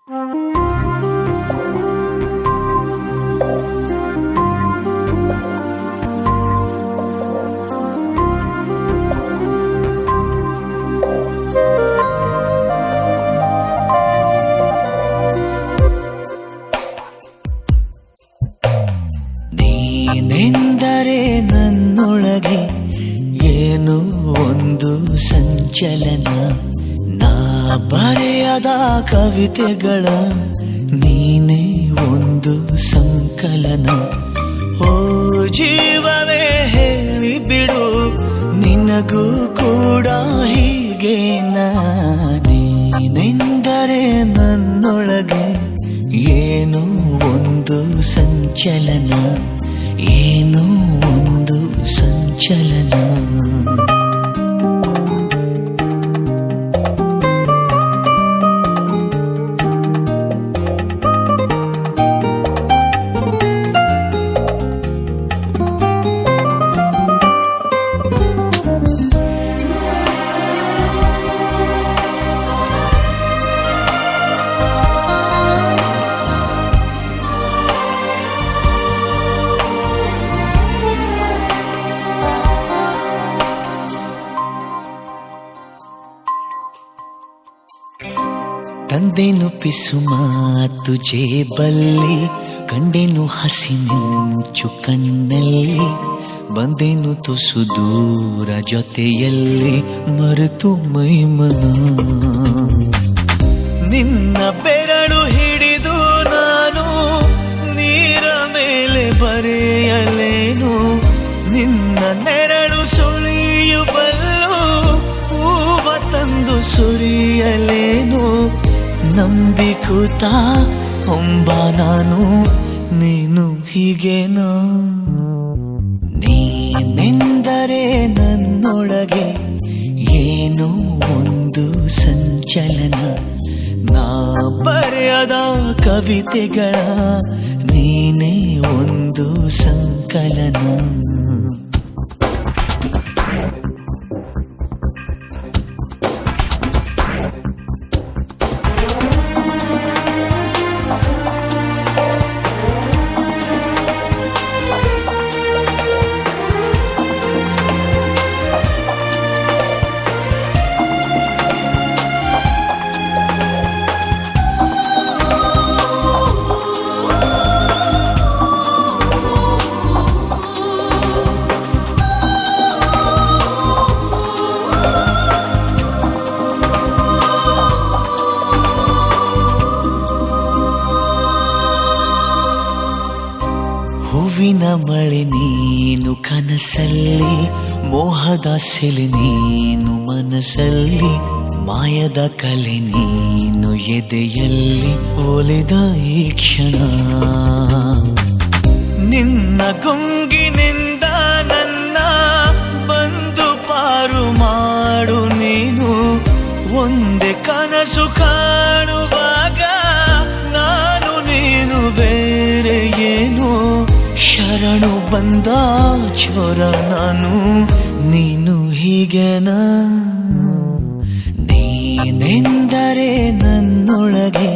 ನೀನೆಂದರೆ ನನ್ನೊಳಗೆ ಏನು ಒಂದು ಸಂಚಲನ, ನಾ ಬರೆಯದ ಕವಿತೆಗಳ ನೀನೇ ಒಂದು ಸಂಕಲನ. ಓ ಜೀವವೇ ಹೇಳಿಬಿಡು, ನಿನಗೂ ಕೂಡ ಹೀಗೆ ನೀನೆಂದರೆ ನನ್ನೊಳಗೆ ಏನು ಒಂದು ಸಂಚಲನ, ಏನೋ ಒಂದು ಸಂಚಲನ. ತಂದೆನು ಪಿಸು ಮಾತು ಜೇಬಲ್ಲಿ, ಕಂಡೆನು ಹಸಿ ಮಿಂಚು ಕಣ್ಣಲ್ಲಿ, ಬಂದೆನು ತುಸು ದೂರ ಜೊತೆಯಲ್ಲಿ ಮರೆತು ಮೈಮನ. ನಿನ್ನ ಬೆರಳು ಹಿಡಿದು ನಾನು ನೀರ ಮೇಲೆ ಬರೆಯಲೇನು, ನಿನ್ನ ನೆರಳು ಸುಳಿಯುವಲ್ಲೂ ಹೂವ ತಂದು ಸುರಿಯಲೇನು. ನಂಬಿಕೂತ ಹೊಂಬ ನಾನು, ನೀನು ಹೀಗೇನೋ. ನೀನೆಂದರೆ ನನ್ನೊಳಗೆ ಏನೋ ಒಂದು ಸಂಚಲನ, ನಾ ಬರೆಯದ ಕವಿತೆಗಳ ನೀನೇ ಒಂದು ಸಂಕಲನ. ಹೂವಿನ ಮಳೆ ನೀನು ಕನಸಲ್ಲಿ, ಮೋಹದ ಸೆಲೆ ನೀನು ಮನಸ್ಸಲ್ಲಿ, ಮಾಯದ ಕಲೆ ನೀನು ಎದೆಯಲ್ಲಿ ಒಲಿದ ಈ ಕ್ಷಣ. ನಿನ್ನ ಗುಂಗಿನಿಂದ ನನ್ನ ಬಂದು ಪಾರು ಮಾಡು ನೀನು, ಒಂದೇ ಕನಸು ಕಾಣುವಾಗ ನಾನು ನೀನು ಬೇರೆ ಏನು. ಶರಣು ಬಂದ ಚೋರ ನಾನು, ನೀನು ಹೀಗೆನಾ. ನೀನೆಂದರೆ ನನ್ನೊಳಗೆ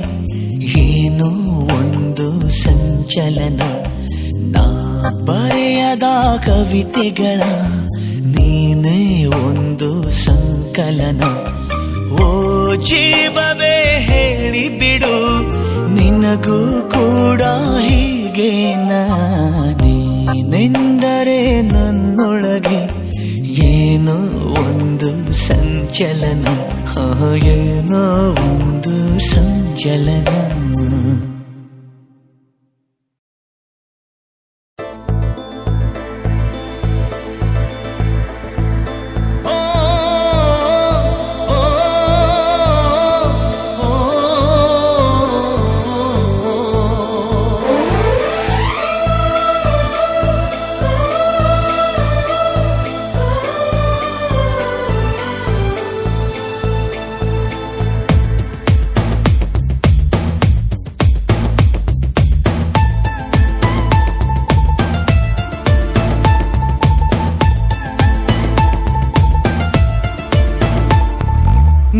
ಏನೋ ಒಂದು ಸಂಚಲನ, ನಾ ಬರೆಯದ ಕವಿತೆಗಳ ನೀನೇ ಒಂದು ಸಂಕಲನ. ಓ ಜೀವವೇ ಹೇಳಿಬಿಡು, ನಿನಗೂ ಕೂಡ ಹೀಗೆ ನೀನೆಂದರೆ ನನ್ನೊಳಗೆ ಏನೋ ಒಂದು ಸಂಚಲನ, ಏನೋ ಒಂದು ಸಂಚಲನ.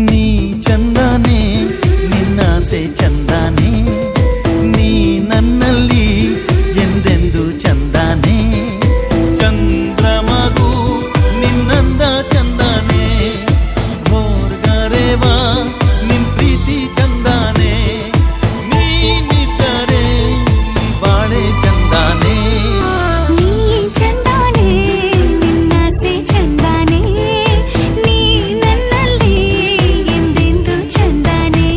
ನೀ ಚಂದನೆ ನಿನ್ನಾಸೆ ಚಂದಾನೆ, ನೀ ನನ್ನಲ್ಲಿ ಎಂದೆಂದು ಚಂದಾನೆ. ಚಂದ್ರಮಗು ನಿನ್ನಂದ ಚಂದಾನೆ, ಹೋರ್ಗರೆವಾ ನಿನ್ ಪ್ರೀತಿ ಚಂದಾನೆ. ನೀನಿದ್ದರೆ ಬಾಳೆ ಚಂದಾನೆ. ನೀ ಚಂದಾನೆ, ನಿನ್ನಾಸೆ ಚಂದಾನೆ, ನೀ ನನ್ನಲ್ಲಿ ಎಂದೆಂದು ಚಂದಾನೆ.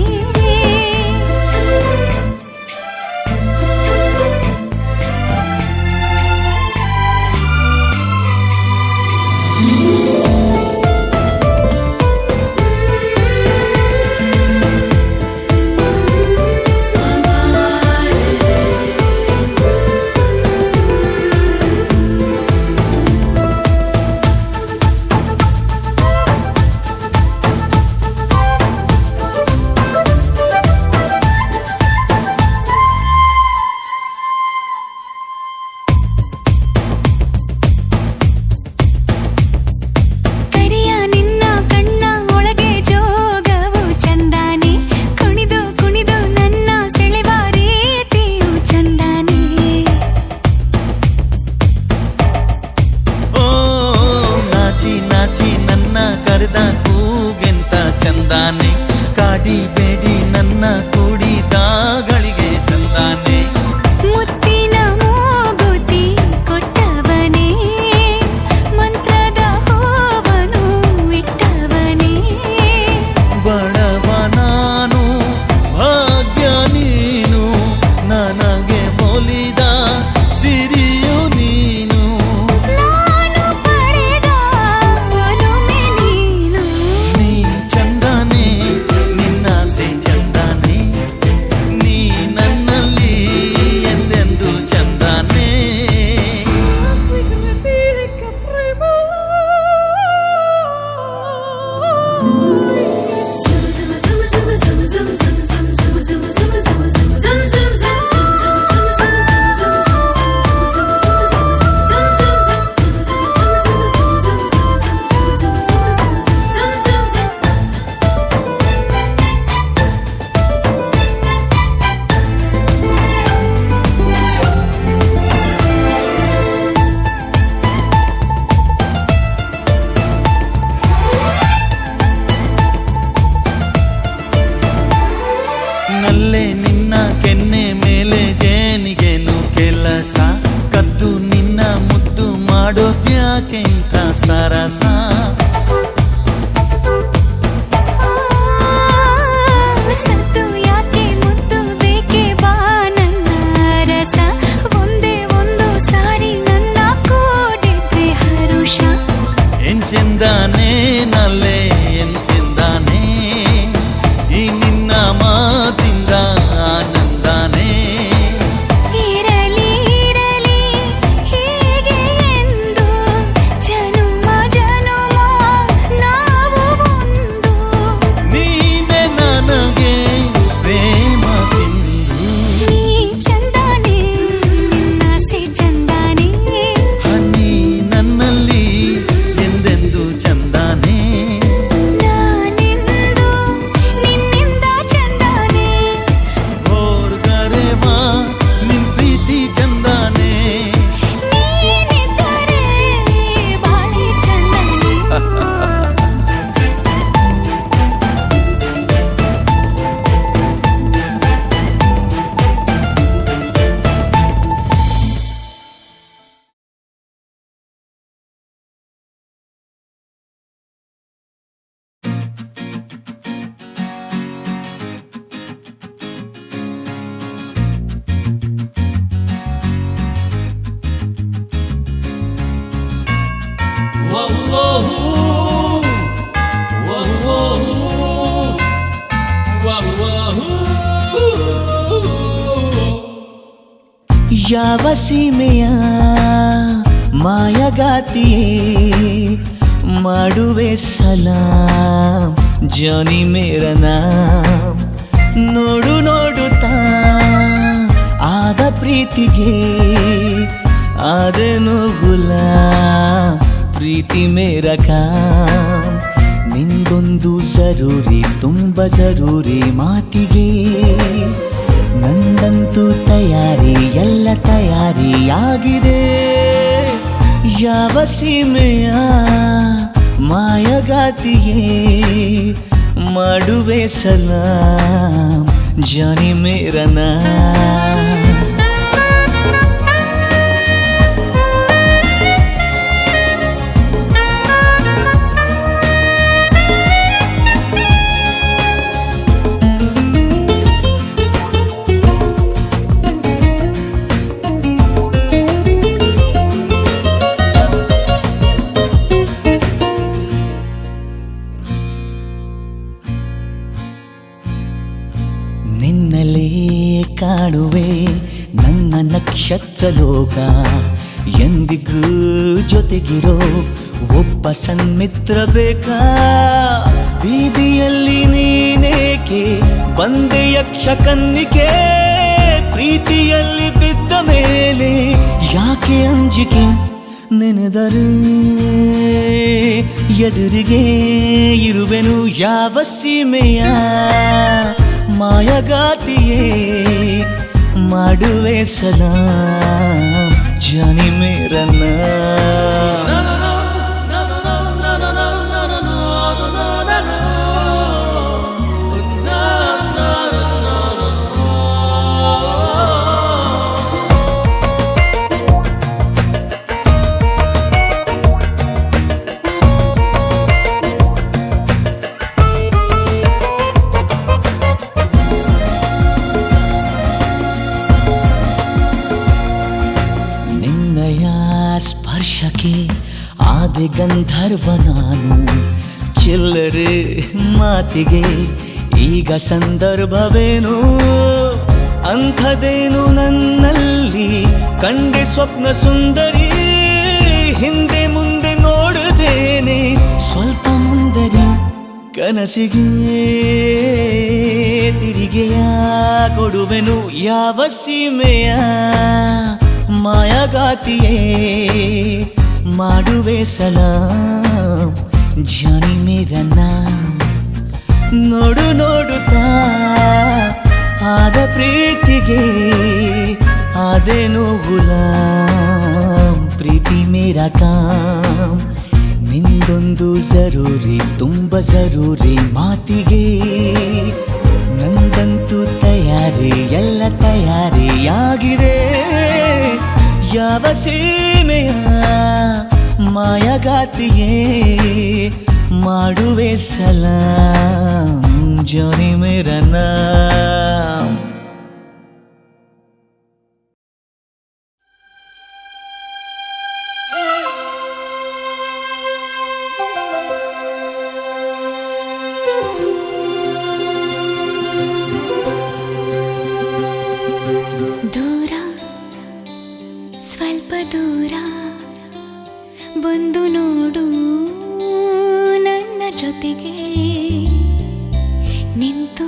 ಕರಿಯ ನಿನ್ನ ಕಣ್ಣ ಒಳಗೆ ಜೋಗವು ಚಂದಾನೆ, ಕುಣಿದು ಕುಣಿದು ನನ್ನ ಸೆಳೆವ ರೀತಿಯು ಚಂದಾನೆ. ಓ ನಾಚಿ ನಾಚಿ ನನ್ನ ಕರೆದ ಕೂಗೆಂತ ಚಂದಾನೆ, ಕಾಡಿಬೇಡಿ ನನ್ನ ಕೂಡಿದಾಗಳಿಗೆ ಚಂದಾನೆ. ಮುತ್ತಿನ ಮೂಗುತಿ ಕೊಟ್ಟವನೇ, ಮಂತ್ರದ ಹೂವನು ಇಟ್ಟವನೇ. ಬಡವ ನಾನು ಭಾಗ್ಯ ನೀನು, ನನಗೆ ಒಲಿದ ಸಿರಿಯು ನೀನು. ನಾನು ಪಡೆದ ಒಲುಮೆ ನೀನು. ನೀ ಚಂದಾನೆ, ನಿನ್ನಾಸೆ ಚಂದಾನೆ, ನೀ ನನ್ನಲ್ಲಿ ಎಂದೆಂದು ಚಂದಾನೆ. ನಲ್ಲೆ ನಿನ್ನ ಕೆನ್ನೆ ಮೇಲೆ ಜೇನಿಗೇನು ಕೆಲಸ, ಕದ್ದು ನಿನ್ನ ಮುದ್ದು ಮಾಡೋದ್ಯಾಕೆಂತ ಸರಸ. ಸದ್ದು ಯಾಕೆ ಮುದ್ದು ಬೇಕೆ ಬಾ ನನ್ನ ರಸ, ಒಂದೇ ಒಂದು ಸಾರಿ ನನ್ನ ಕೂಡಿದ್ರೆ ಹರುಷ. ಎಂಚೆಂದಾನೆ ನಲ್ಲೆ ಎಂಚೆಂದಾನೆ, ಈ ನಿನ್ನ ಮಾತಿಂದ ಆನಂದಾನೆ. ಇರಲಿ ಇರಲಿ ಹೀಗೆ ಎಂದು ಜನುಮ ಜನುಮ ನಾವು ಒಂದು. ನೀನೆ ನನಗೆ ಪ್ರೇಮ ಸಿಂಧು, ನೀ ಚಂದಾನೆ, ನಿನ್ನಾಸೆ ಚಂದಾನೆ, ನೀ ನನ್ನಲ್ಲಿ ಎಂದೆಂದು ಚಂದಾನೆ. ನಾನೆಂದು ನಿನ್ನಿಂದ ಚಂದಾನೆ. ಹೋರ್ಗರೆವಾ ನಿನ್ ಪ್ರೀತಿ ಚಂದಾನೆ. ನೀನಿದ್ದರೆ ಬಾಳೆ ಚಂದಾನೆ. ಯಾವ ಸೀಮೆಯ ಮಾಯಗಾತಿಯೇ ಮಾಡುವೆ ಸಲಾಂ ಜಾನಿ ಮೇರ ನಾಮ್. ನೋಡು ನೋಡುತ್ತಾ ಆದ ಪ್ರೀತಿಗೆ ಆದೆನು ಗುಲಾಮ್, ಪ್ರೀತಿ ಮೇರ ಕಾಮ್. ನಿಂದ ನಿಂದೊಂದು ಜರೂರಿ ತುಂಬ ಜರೂರಿ ಮಾತಿಗೆ ನಂದಂತೂ ತಯಾರಿ ಎಲ್ಲ ತಯಾರಿಯಾಗಿದೆ ಯಾವ ಸೀಮೆಯ ಮಾಯಗಾತಿಯೇ ಮಾಡುವೆ ಸಲಾಂ ಜಾನಿ ಮೇರಾ ನಾಮ್ ನಿನ್ನಲೇ ಕಾಣುವೆ ನನ್ನ ನಕ್ಷತ್ರ ಲೋಕ ಎಂದಿಗೂ ಜೊತೆಗಿರೋ ಒಬ್ಬ ಸನ್ಮಿತ್ರ ಬೇಕಾ ಬೀದಿಯಲ್ಲಿ ನೀನೇಕೆ ಬಂದೆ ಯಕ್ಷ ಕನ್ನಿಕೆ ಪ್ರೀತಿಯಲ್ಲಿ ಬಿದ್ದ ಮೇಲೆ ಯಾಕೆ ಅಂಜಿಕೆ ನೆನೆದರೆ ಎದುರಿಗೆ ಇರುವೆನು ಯಾವ ಸೀಮೆಯ ಮಾಯಗಾತಿಯೇ ಮಾಡುವೆ ಸಲಾಂ ಜಾನಿ ಮೇರಾ ನಾಮ್ ಸ್ಪರ್ಶಕ್ಕೆ ಆದೆ ಗಂಧರ್ವ ನಾನು ಚಿಲ್ಲರೆ ಮಾತಿಗೆ ಈಗ ಸಂದರ್ಭವೇನು ಅಂಥದೇನು ನನ್ನಲ್ಲಿ ಕಂಡೆ ಸ್ವಪ್ನ ಸುಂದರಿ ಹಿಂದೆ ಮುಂದೆ ನೋಡದೇನೆ ಸ್ವಲ್ಪ ಮುಂದರಿ ಕನಸಿಗೆ ತಿರಿಗೆಯ ಕೊಡುವೆನು ಯಾವ ಸೀಮೆಯ ಮಾಯಗಾತಿಯೇ ಮಾಡುವೆ ಸಲಾಂ ಜಾನಿ ಮೇರಾ ನಾಮ್ ನೋಡು ನೋಡುತ್ತಾ ಆದ ಪ್ರೀತಿಗೆ ಆದೇನು ಗುಲಾಂ ಪ್ರೀತಿ ಮೇರಾ ಕಾಮ್ ನಿಂದೊಂದು ಜರೂರಿ ತುಂಬ ಜರೂರಿ ಮಾತಿಗೆ ನಂದಂತೂ ತಯಾರಿ ಎಲ್ಲ ತಯಾರಿಯಾಗಿದೆ ಯಾವ ಸೀಮೆಯ ಮಾಯಗಾತಿಯೇ ಮಾಡುವೆ ಸಲಾಂ ಜಾನಿ ಮೇರಾ ನಾಮ್ ದೂರ ಸ್ವಲ್ಪ ದೂರ ಬಂದು ನೋಡು ನನ್ನ ಜೊತೆಗೆ ನಿಂತು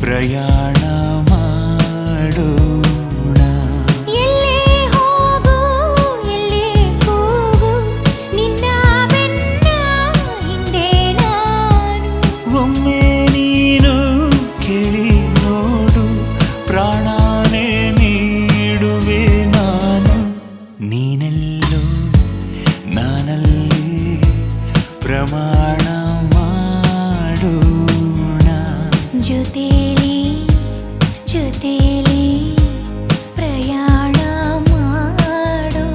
ಪ್ರಯಾಣ ಮಾಡೋಣ. ಎಲ್ಲೇ ಹೋಗು ಎಲ್ಲೇ ಕೂಗು ನಿನ್ನ ಬೆನ್ನ ಹಿಂದೆ ನಾನು. ಒಮ್ಮೆ ನೀನು ಕೇಳಿ ನೋಡು, ಪ್ರಾಣನೇ ನೀಡುವೆ ನಾನು. ನೀನೆಲ್ಲೋ ನಾನಲ್ಲಿ ಪ್ರಮಾಣ ಮಾಡೋಣ. ಜೊತೆಲಿ ಜೊತೆಲಿ ಪ್ರಯಾಣ ಮಾಡೋಣ.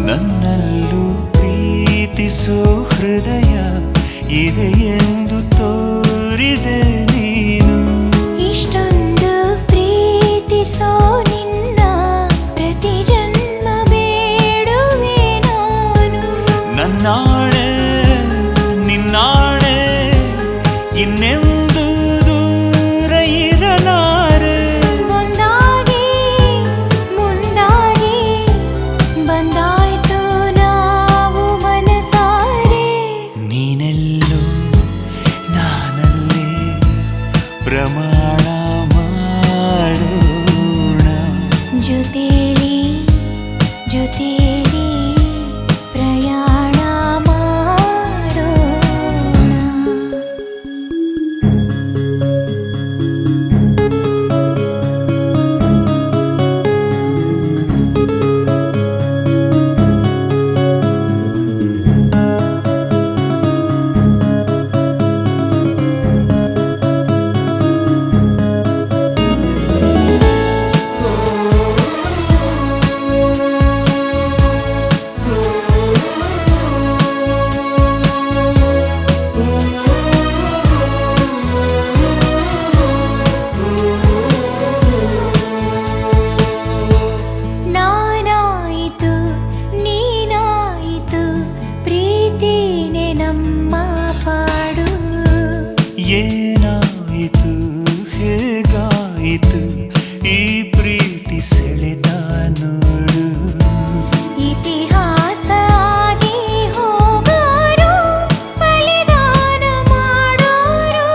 ನನ್ನಲ್ಲೂ ಪ್ರೀತಿಸೋ ಹೃದಯ ಇದೆ ಎಂದು ತೋರಿದೆ ನೀನು. ಇಷ್ಟೊಂದು ಪ್ರೀತಿಸೋ ನಿನ್ನ ಪ್ರತಿ ಜನ್ಮ ಬೇಡುವೆ ನಾನು. ನನ್ನಾಣೆ ನಿನ್ನಾಣೆ ಇನ್ನೆಂದು ದೂರ ಇರಲಾರೆ. ಒಂದಾಗಿ ಮುಂದಾಗಿ ಬಂದಾಯ್ತು ನಾವು ಮನಸಾರೆ. ನೀನೆಲ್ಲೋ ನಾನಲ್ಲಿ ಪ್ರಮಾಣ ಮಾಡೋಣ. ಜೊತೆಲಿ ಜೊತೆಲಿ ಪ್ರಯಾಣ ಮಾಡೋಣ. ನಾನಾಯಿತು ನೀನಾಯಿತು ಪ್ರೀತಿನೇ ನಮ್ಮ ಪಾಡು. ಏನಾಯಿತು ಹೇಗಾಯಿತು ಈ ಪ್ರೀತಿ ಸೆಳೆದ ನೋಡು. ಇತಿಹಾಸ ಆಗಿ ಹೋಗೋರು ಬಲಿದಾನ ಮಾಡೋರು.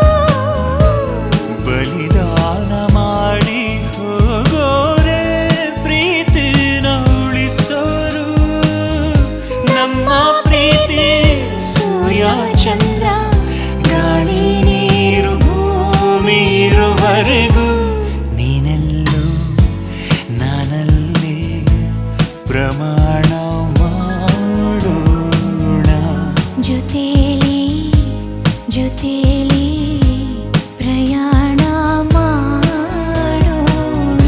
ಬಲಿದಾನ ಮಾಡಿ ಹೋಗೋರೆ ಪ್ರೀತಿನ ಉಳಿಸೋರು. ನಮ್ಮ ಪ್ರೀತಿ ಸೂರ್ಯ ಚಂದ್ರ ಗಾಳಿ ನೀರು ಭೂಮಿ ಇರುವರೆಗೂ. ನೀನೆಲ್ಲೋ ನಾನಲ್ಲಿ ಪ್ರಮಾಣ ಮಾಡೋಣ. ಜೊತೆಲಿ ಜೊತೆಲಿ ಪ್ರಯಾಣ ಮಾಡೋಣ.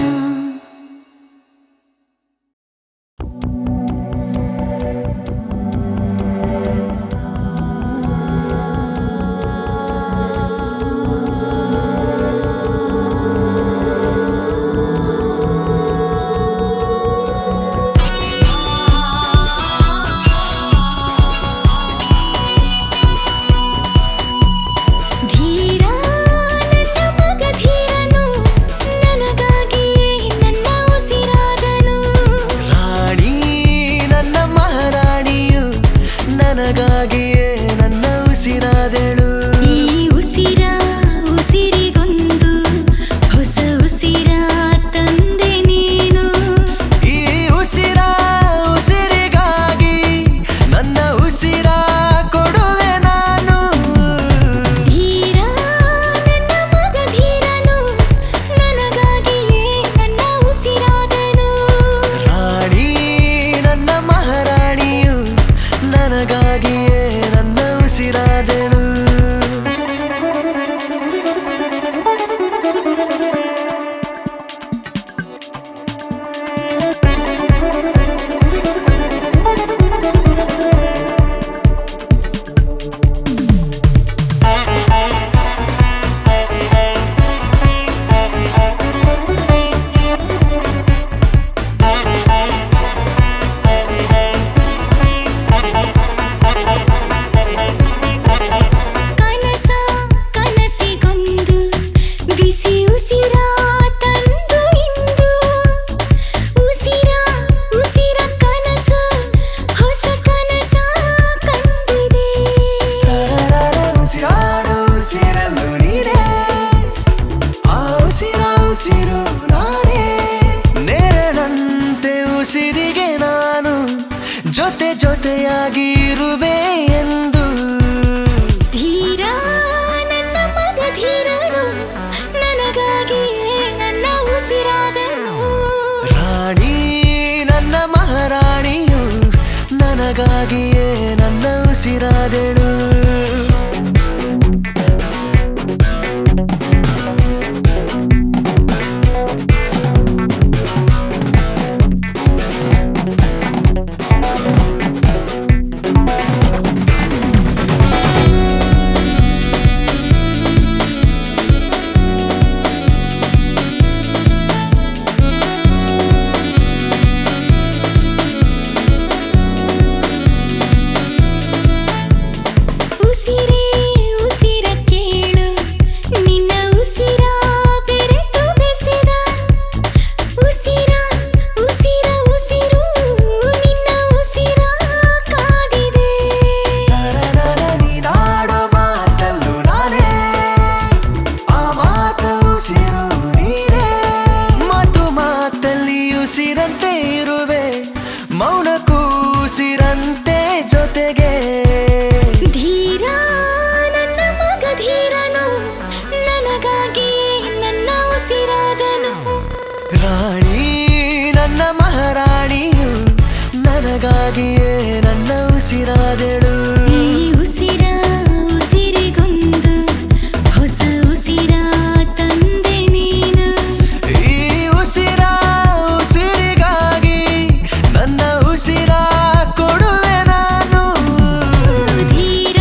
ಜೊತೆ ಜೊತೆಯಾಗಿ ಇರುವೆ ಎಂದು. ಧೀರ ನನ್ನ ಮಗ ಧೀರನು, ನನಗಾಗಿಯೇ ನನ್ನ ಉಸಿರಾದನು. ರಾಣಿ ನನ್ನ ಮಹಾರಾಣಿಯು, ನನಗಾಗಿಯೇ ನನ್ನ ಉಸಿರಾದಳು. ಉಸಿರೇ ಉಸಿರ ಕೇಳು, ನಿನ್ನ ಉಸಿರ ಬೆರೆತು ಬೆಸೆದ. ಉಸಿರ ಉಸಿರ ಉಸಿರು, ನಿನ್ನ ಉಸಿರ ಕಾದಿದೆ. ನೀನಾಡೋ ಮಾತಲ್ಲೂ ನಾನೇ, ಆ ಮಾತ ಉಸಿರು ನೀನೇ. ಮಾತು ಮಾತಲ್ಲಿ ಉಸಿರಂತೆ ಇರುವೆ, ಮೌನಕ್ಕೂ ಉಸಿರಂತೆ ಜೊತೆಗೆ. ಧೀರ ನನ್ನ ಮಗ ಧೀರನು, ನನಗಾಗಿಯೇ ನನ್ನ ಉಸಿರಾದನು. ರಾಣಿ ನನ್ನ ಮಹಾರಾಣಿಯು, ನನಗಾಗಿಯೇ ನನ್ನ ಉಸಿರಾದಳು. ಈ ಉಸಿರ ಉಸಿರಿಗೊಂದು ಹೊಸ ಉಸಿರ ತಂದೆ ನೀನು. ಈ ಉಸಿರ ಉಸಿರಿಗಾಗಿ ನನ್ನ ಉಸಿರ ಕೊಡುವೆ ನಾನು. ಧೀರ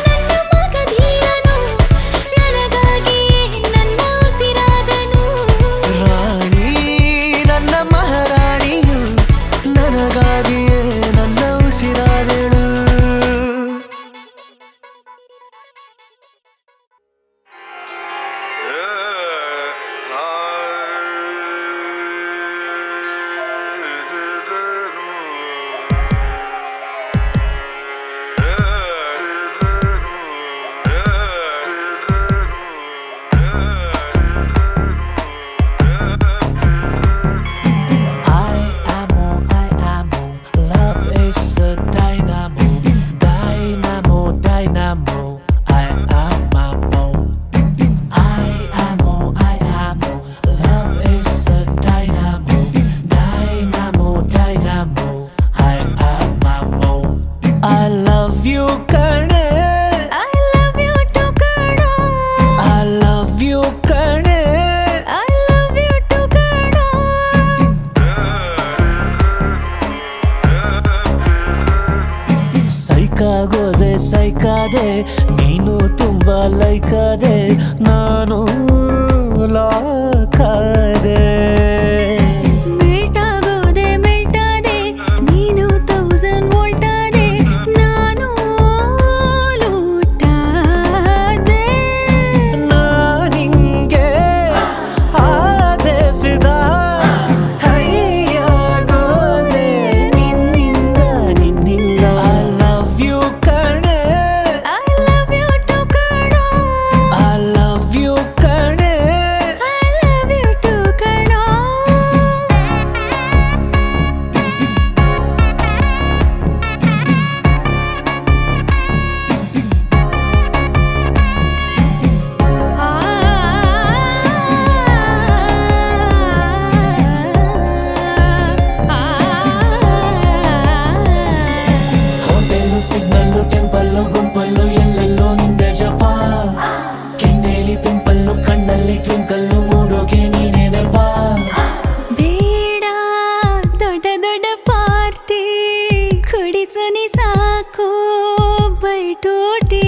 ನನ್ನ ಮಗ ಧೀರನು, ನನಗಾಗಿಯೇ ನನ್ನ ಉಸಿರಾದನು. ರಾಣಿ ನನ್ನ ಮಹಾರಾಣಿಯು, ನನಗಾಗಿಯೇ ನನ್ನ ಉಸಿರಾದಳು. Love is a dynamo, dynamo, dynamo. I am Mamo. I am, love is a dynamo, dynamo, dynamo. I am Mamo. I love you, Kane. I love you too ಕಣೋ, I love you, Kane. I love you too ಕಣೋ. ಸೈಕಾಗೋದೆ ಸೈಕಾದೆ, ನೀನು ತುಂಬಾ ಲೈಕಾದೆ, ನಾನು ಲಾಕಾದೆ. ಮೆಲ್ಟಾಗೋದೆ ಮೆಲ್ಟಾದೆ, ನೀನು 1000 volt ಆದೆ, ನಾನು ಲೂಟಾದೆ. ನಾನಿಂಗೆ ಆದೆ ಫಿದಾ, ಹೈಯಾಗೋದೆ ನಿನ್ನಿಂದ ನಿನ್ನಿಂದ. I love you ಕಣೆ, I love you too ಕಣೋ, I love you ಕಣೆ. I love you too ಕಣೋ. ಹೋಟೆಲು ಸಿಗ್ನಲ್ಲು ಟೆಂಪಲ್ಲು ಗುಂಪಲ್ಲು ಎಲ್ಲೆಲ್ಲೋ ನಿಂದೆ ಜಪ. ಕೆನ್ನೆಲಿ ಪಿಂಪಲ್ಲು ಕಣ್ಣಲ್ಲಿ ಟ್ವಿಂಕಲ್ಲು ಮೂಡೋಕೆ ನೀನೇ ನೆಪ. ಬೇಡ ದೊಡ್ಡ ದೊಡ್ಡ ಪಾರ್ಟಿ, ಕುಡಿಸನಿ ಸಾಕು ಬೈಟೋಟಿ.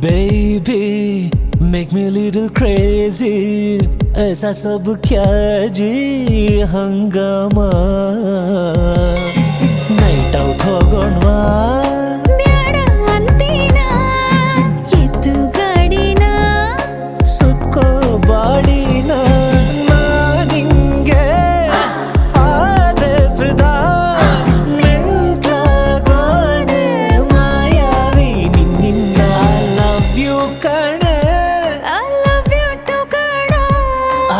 Baby, make me a little crazy. ऐसा सब क्या जी हंगामा. Night out ಹೋಗೋಣ್ವಾ. ಬ್ಯಾಡ ಅಂತೀನ, ಎತ್ತು ಗಾಡಿನ, ಸುತ್ಕೋ ಬಾಡಿನ. ನಾನಿಂಗೆ ಆದೆ ಫಿದಾ, ಮೆಂಟ್ಲಾಗೋದೆ ಮಾಯಾವಿ ನಿನ್ನಿಂದ. I love you ಕಣೆ, I love you too ಕಣೋ,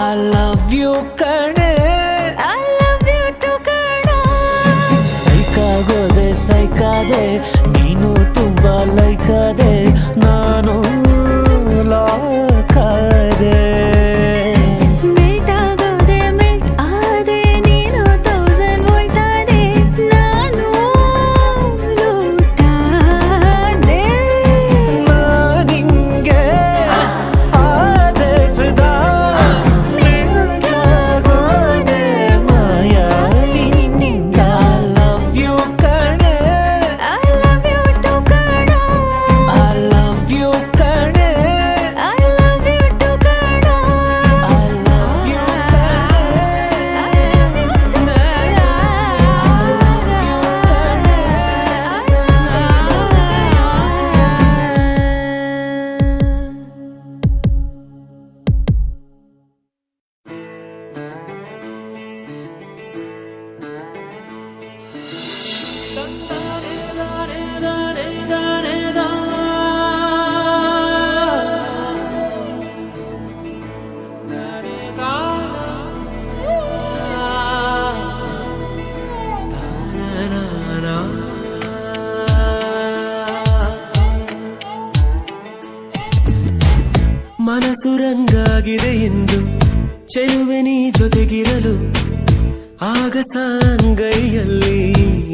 I love you ಕಣೆ. I love you too ಮನಸುರಂಗಾಗಿದೆ ಎಂದು ಚೆಲುವೆ ನೀ ಜೊತೆಗಿರಲು ಆಗಸ ಅಂಗೈಯಲ್ಲಿ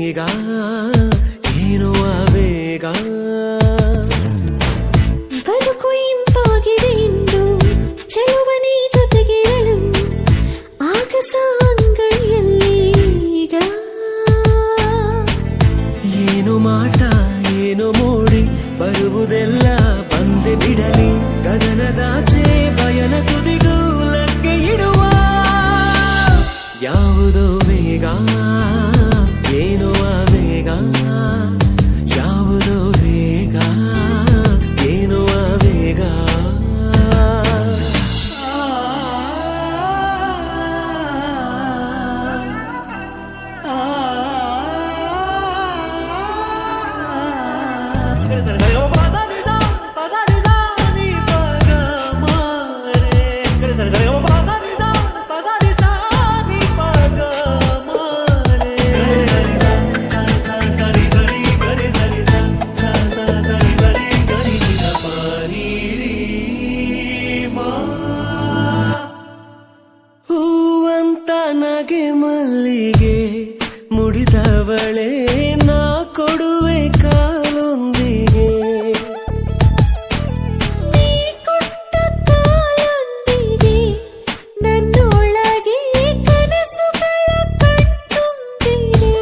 ಈಗ ಏನೋ ಆವೇಗ ಬದುಕು ಇಂಪಾಗಿದೆ ಎಂದು ಚೆಲುವನೇ ಜೊತೆಗಿರಲು ಆಗಸ ಅಂಗೈಯಲ್ಲಿ ಈಗ ಏನು ಮಾಟ ಏನು ಮೂಡಿ ಬರುವುದೆಲ್ಲ ಬಂದೆ ಬಿಡಲಿ ಗಗನದಾಚೆ ಬಯಲ ತುದಿಗೂ ಲಗ್ಗೆ ಇಡುವ ಯಾವುದೋ ವೇಗ ಏನೋ ಆವೇಗ ಯಾವುದೋ ವೇಗ ಏನೋ ಆವೇಗ ಹೂವಂತ ನಗೆ ಮಲ್ಲಿಗೆ ಮುಡಿದವಳೆ ನಾ ಕೊಡುವೆ ಕಾಲೊಂದಿಗೆ ನೀ ಕೊಟ್ಟ ಕಾಲೊಂದಿಗೆ ನನ್ನೊಳಗೆ ಕನಸುಗಳ ಕಣ್ತುಂಬಿದೆ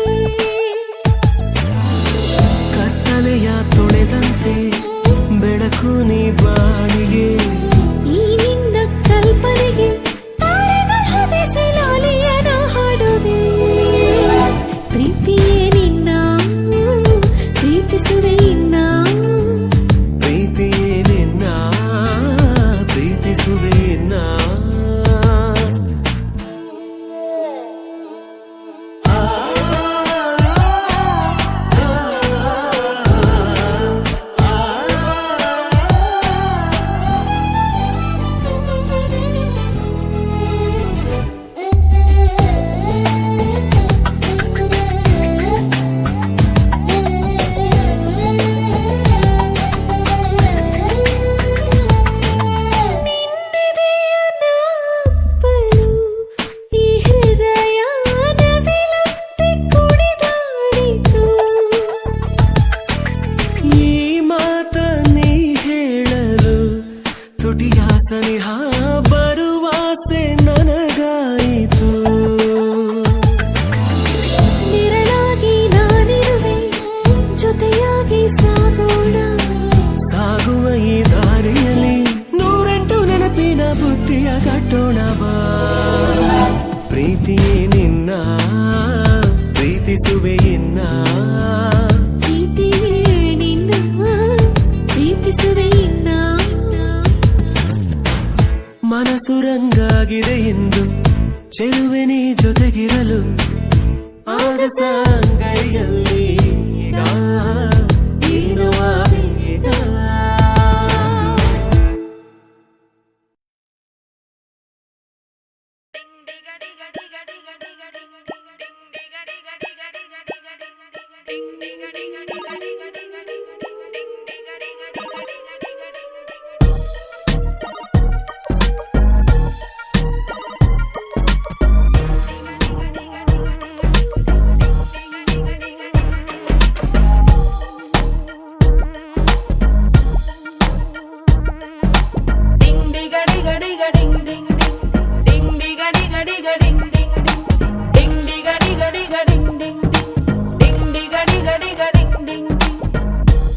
ಕತ್ತಲೆಯ ತೊಳೆದಂತೆ ಬೆಳಕು ನೀ ಬಾಳಿಗೆ ಈ ನಿನ್ನ ಕಲ್ಪನೆಗೆ ತಾರೆಗಳ ಹದೆಸಿ ಲಾಲಿಯನ ಹಾಡುವೆ ಪ್ರೀತಿಯೇ ನಿನ್ನ ಪ್ರೀತಿಸುವೆ ಇನ್ನ ಪ್ರೀತಿಯೇ ನಿನ್ನ ಪ್ರೀತಿಸುವೆ ಇನ್ನ ನಿನ್ನೆದೆಯ ನಾಪಲು ಈ ಹೃದಯ ನವಿಲಂತೆ ಕುಣಿದಾಡಿತು ಈ ಮಾತ ನೀ ಹೇಳಲು ತುಟಿಯ ಸನಿಹ ಬರುವಾಸೆ ನನಗಾಯಿತು ನಿರಳಾಗಿ ನಾನಿರುವೆ ಜೊತೆಯಾಗಿ ಸಾಗೋಣ ಸಾಗುವ ಈ ದಾರಿಯಲ್ಲಿ ನೂರೆಂಟು ನೆನಪಿನ ಬುದ್ಧಿಯ ಕಟ್ಟೋಣ ಬಾ ಪ್ರೀತಿಯೇ ನಿನ್ನ ಪ್ರೀತಿಸುವೆ ಇನ್ನ ಪ್ರೀತಿಯೇ ನಿನ್ನ ಪ್ರೀತಿಸುವೆ ಇನ್ನ ಮನಸುರಂಗಾಗಿದೆ ಎಂದು ಚೆಲುವೆ ನೀ ಜೊತೆಗಿರಲು ಆಗಸ ಅಂಗೈಯಲ್ಲಿ ಈಗ ಏನೋ ಆವೇಗ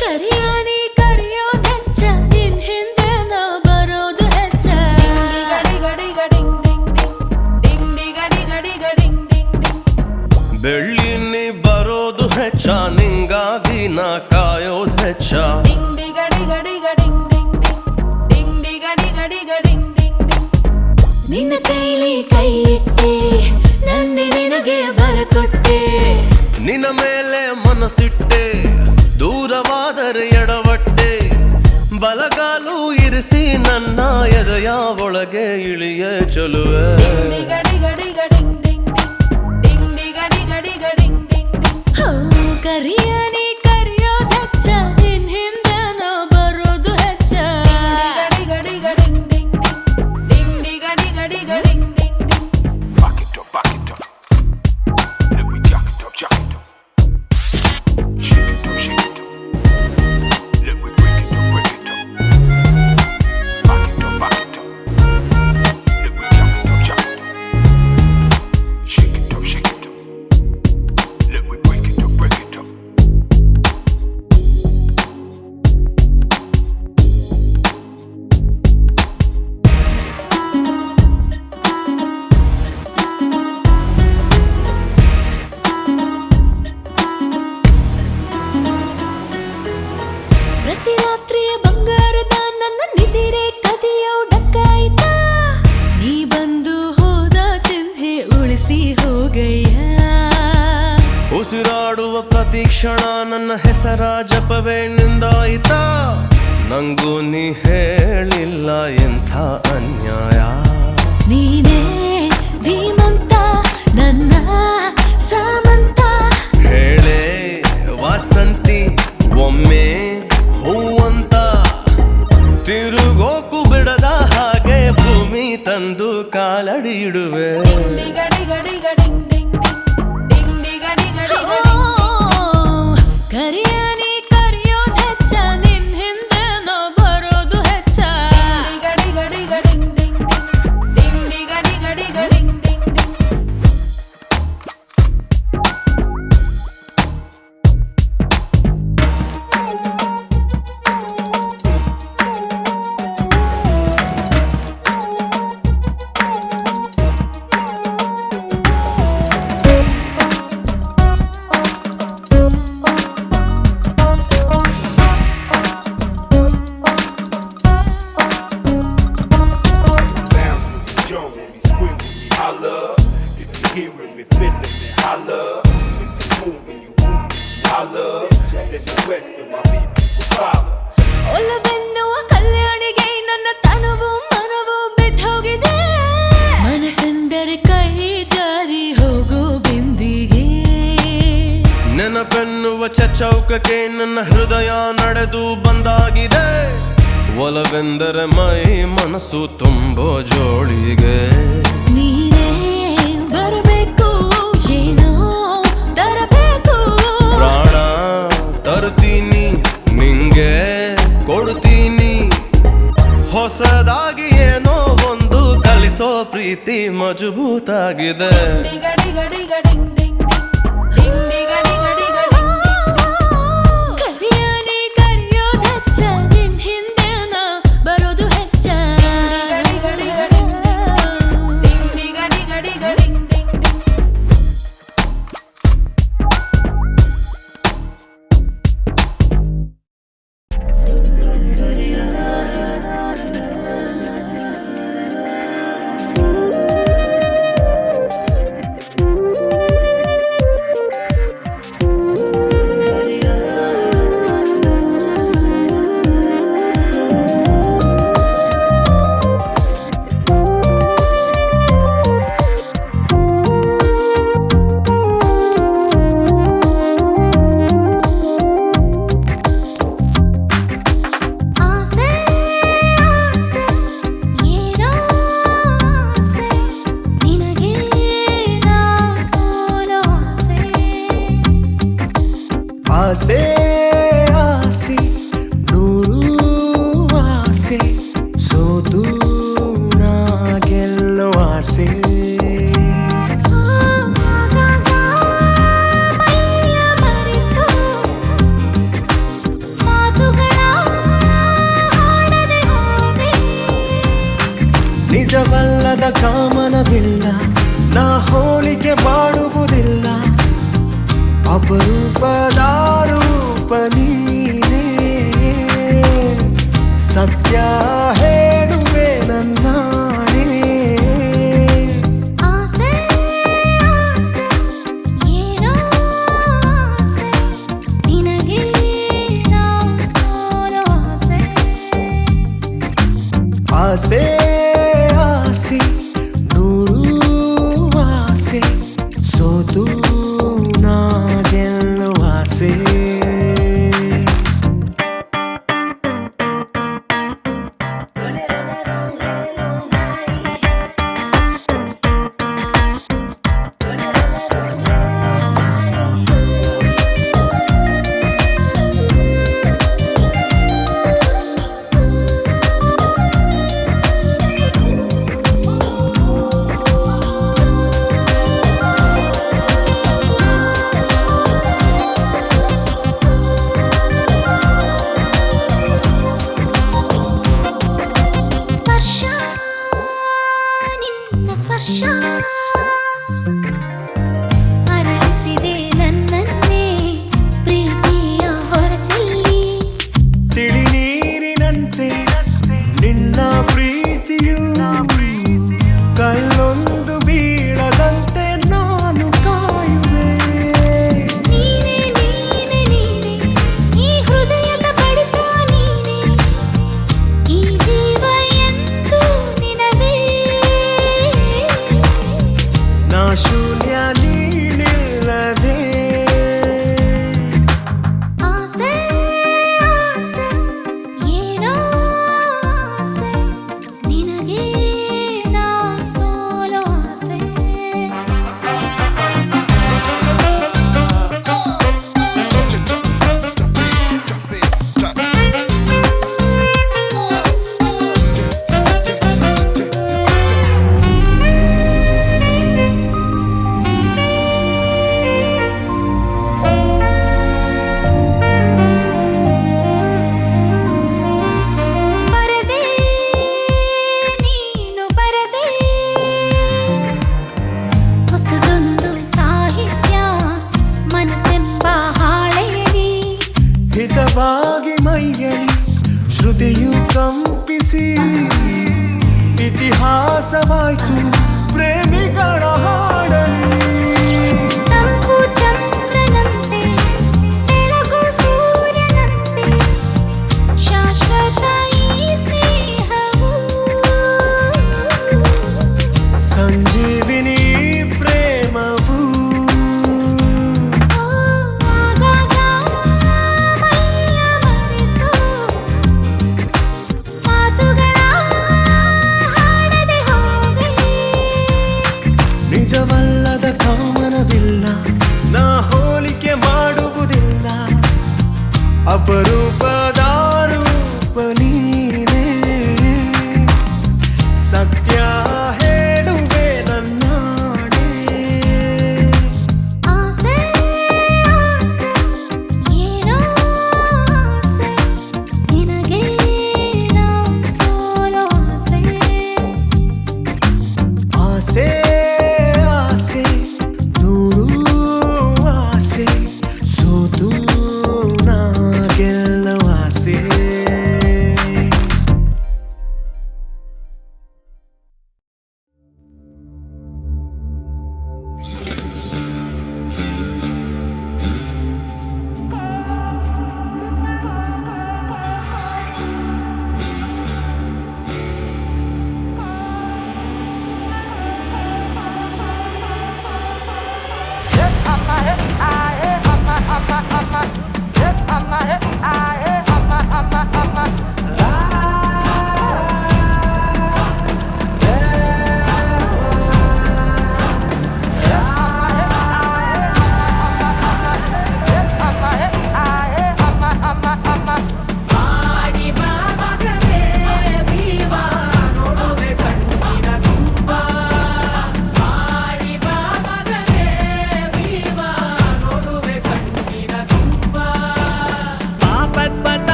ಕರಿಯಾನಿ ಕರೆಯೋದಚ್ಚ ನಿನ್ ಹಿಂದೆ ನಾ ಬರೋದು ಹೆಚ್ಚ ಬೆಳ್ಳಿನಿ ಬರೋದು ಹೆಚ್ಚ ನಿಂಗಾಗಿ ನಾ ಕಾಯೋದು ಹೆಚ್ಚ ನಿನ್ನ ಕೈಲಿ ಕೈ ಇಟ್ಟೆ ನನ್ನೆ ನಿನಗೆ ಬರಕೊಟ್ಟೆ ನಿನ್ನ ಮೇಲೆ ಮನಸ್ಸಿಟ್ಟೆ ದೂರವಾದರೆ ಎಡವಟ್ಟೆ ಬಲಗಾಲು ಇರಿಸಿ ನನ್ನ ಎದೆಯ ಒಳಗೆ ಇಳಿಯ ಚಲುವೆ ಕರಿಯಾನಿ ಕರೆಯೋದಚ್ಚ ನಿನ್ ಹಿಂದೆ ನಾ ಬರೋದು ಹೆಚ್ಚ ಉಸಿರಾಡುವ ಪ್ರತಿ ಕ್ಷಣ ನನ್ನ ಹೆಸರ ಜಪವೇ ನಿಂದಾಯಿತಾ ನಂಗೂ ನೀ ಹೇಳಿಲ್ಲ ಎಂಥ ಅನ್ಯಾಯ ನೀನೇ ಧೀಮಂತ ನನ್ನ ಸಾಮಂತ ಹೇಳೆ ವಾಸಂತಿ ಒಮ್ಮೆ ಹೂವಂತ ತಿರುಗೋಕು ಬಿಡದ ಹಾಗೆ ಭೂಮಿ ತಂದು ಕಾಲಡಿ ಇಡುವೆ ಕರಿಯಾನಿ ಕರಿಯೋದು ಹೆಚ್ಚ ನಿನ್ ಹಿಂದೆ ನಾ ಬರೋದು ಹೆಚ್ಚ ಒಲವೆನ್ನುವ ಕಲ್ಯಾಣಿಗೆ ನನ್ನ ತನುವು ಮನವು ಬಿದ್ದೋಗಿದೆ ಮನಸ್ಸೆಂದರೆ ಕೈ ಜಾರಿ ಹೋಗೋ ಬಿಂದಿಗೆ ನೆನಪೆನ್ನುವ ಚೌಕಕ್ಕೆ ನನ್ನ ಹೃದಯ ನಡೆದು ಬಂದಾಗಿದೆ ಒಲವೆಂದರೆ ಮೈ ಮನಸ್ಸು ತುಂಬೋ ಜೋಳಿಗೆ ನೀನೇ ಬರಬೇಕು ಏನೋ ತರಬೇಕು ಪ್ರಾಣ ತರ್ತೀನಿ ನಿಂಗೆ ಕೊಡ್ತೀನಿ ಹೊಸದಾಗಿ ಏನೋ ಒಂದು ಕಲಿಸೋ ಪ್ರೀತಿ ಮಜಬೂತಾಗಿದೆ ಕರಿಯಾನಿ ಕರಿಯೋದು ಹೆಚ್ಚ ನಿನ್ ಹಿಂದೆ ನಾ ಬರೋದು ಹೆಚ್ಚ ಆಸೆ ಆಸೆ ಏನೋ ಆಸೆ ನಿನಗೆ ನಾ ಸೋಲೋ ಆಸೆ ಆಸೆ ಆಸೆ ನೂರು ಆಸೆ ಸೋತು ನಾ ಗೆಲ್ಲೋ ಆಸೆ ಆಗಾಗ ಮೈಯ ಮರೆಸೋ ಮಾತುಗಳ ಆಡದೆ ಹೋದೆ ನಿಜವಲ್ಲದ ಕಾಮನವಿಲ್ಲ ನಾ ಹೋಲಿಕೆ ಮಾಡುವುದಿಲ್ಲ ಅಪರೂಪದ ರೂಪ ನೀನೇ ಸತ್ಯ ಹೇಳುವೆ ನನ್ನಾಣೆ ಆಸೆ ಆಸೆ ಏನೋ ಆಸೆ ನಿನಗೆ ನಾ ಸೋಲೋ ಆಸೆ ಆಸೆ ಆಸೆ ನೂರು ಆಸೆ ಸೋತು ನಾ ಗೆಲ್ಲೋ ಆಸೆ ಸಹಜವಾಗಿ ಮೈಯಲಿ ಶ್ರುತಿಯು ಕಂಪಿಸಿ ಇತಿಹಾಸವಾಯ್ತು ಪ್ರೇಮಿಗಳ ಹಾಡಲಿ. ತಂಪು ಚಂದ್ರನಂತೆ ಬೆಳಗು ಸೂರ್ಯನಂತೆ ಶಾಶ್ವತ ಈ ಸ್ನೇಹವು ಸಂಜೀವಿನಿ ಪ್ರೇಮವು. ಆಗಾಗ ಮೈಯ ಮರೆಸೋ ಮಾತುಗಳ ಹಾಡದೆ ಹೋದೆ. ನಿಜವಲ್ಲದ ಕಾಮನವಿಲ್ಲ, ನಾ ಹೋಲಿಕೆ ಮಾಡುವುದಿಲ್ಲ, ಅಪರೂಪದ ರೂಪ ನೀನೇ. ಸತ್ಯ ಹೇಳುವೆ ನನ್ನಾಡೆ. ಆಸೆ ಆಸೆ ಏನೋ ಆಸೆ ನಿನಗೆ ನಾ ಸೋಲೋ ಆಸೆ. ಆಸೆ ಆಸೆ ನೂರು ಆಸೆ ಸೋತು ನಾ ಗೆಲ್ಲುವ ಆಸೆ.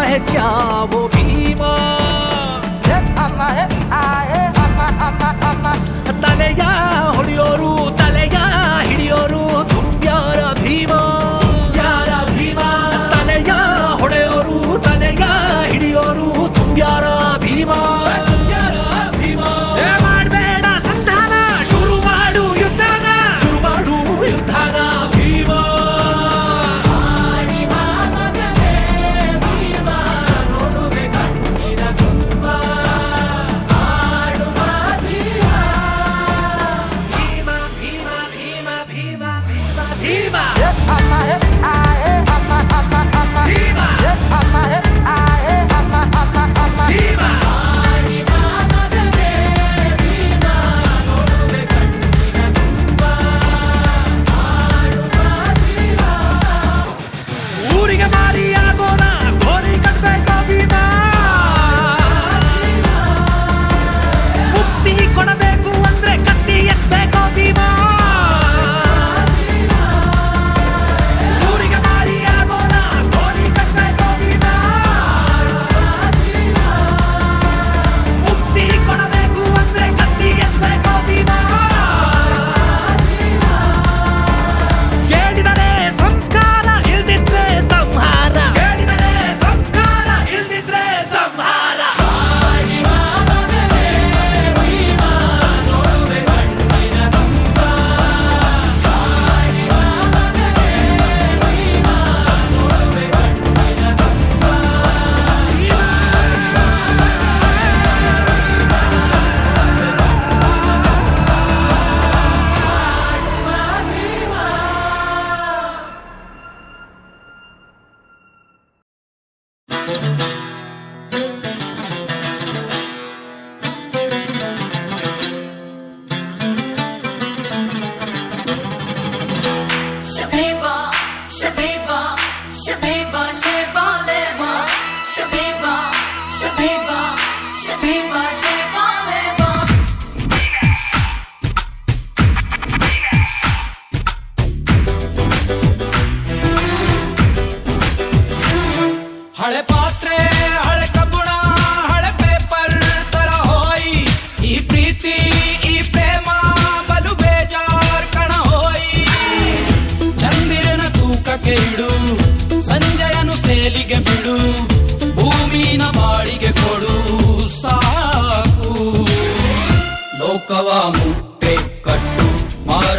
ಹೆಚ್ಚಾವೋ ಭೀಮಾ ತಲೆಯ ಹೊಡೆಯೋರು ತಲೆಯ ಹಿಡಿಯೋರು ತುಂಬ್ಯಾರ ಭೀಮಾ. ಯಾರ ಭೀಮಾ? ತಲೆಯ ಹೊಡೆಯೋರು ತಲೆಯ ಹಿಡಿಯೋರು ತುಂಬ್ಯಾರ ಭೀಮಾ. ಮಾಡಬೇಡ ಸಂಧಾನ, ಶುರು ಮಾಡು ಯುದ್ಧನ, ಶುರು ಮಾಡು ಯುದ್ಧನ ಭೀಮಾ. ಊರಿಗೆ ಮಾರಿಯಾಗೋಣ, ಗೋರಿ ಕಟ್ಬೇಕೋ ಭೀಮಾ. ಮುಕ್ತಿ ಕೊಡಬೇಕು ಅಂದ್ರೆ ಕತ್ತಿ ಎತ್ಬೇಕೋ ಭೀಮಾ.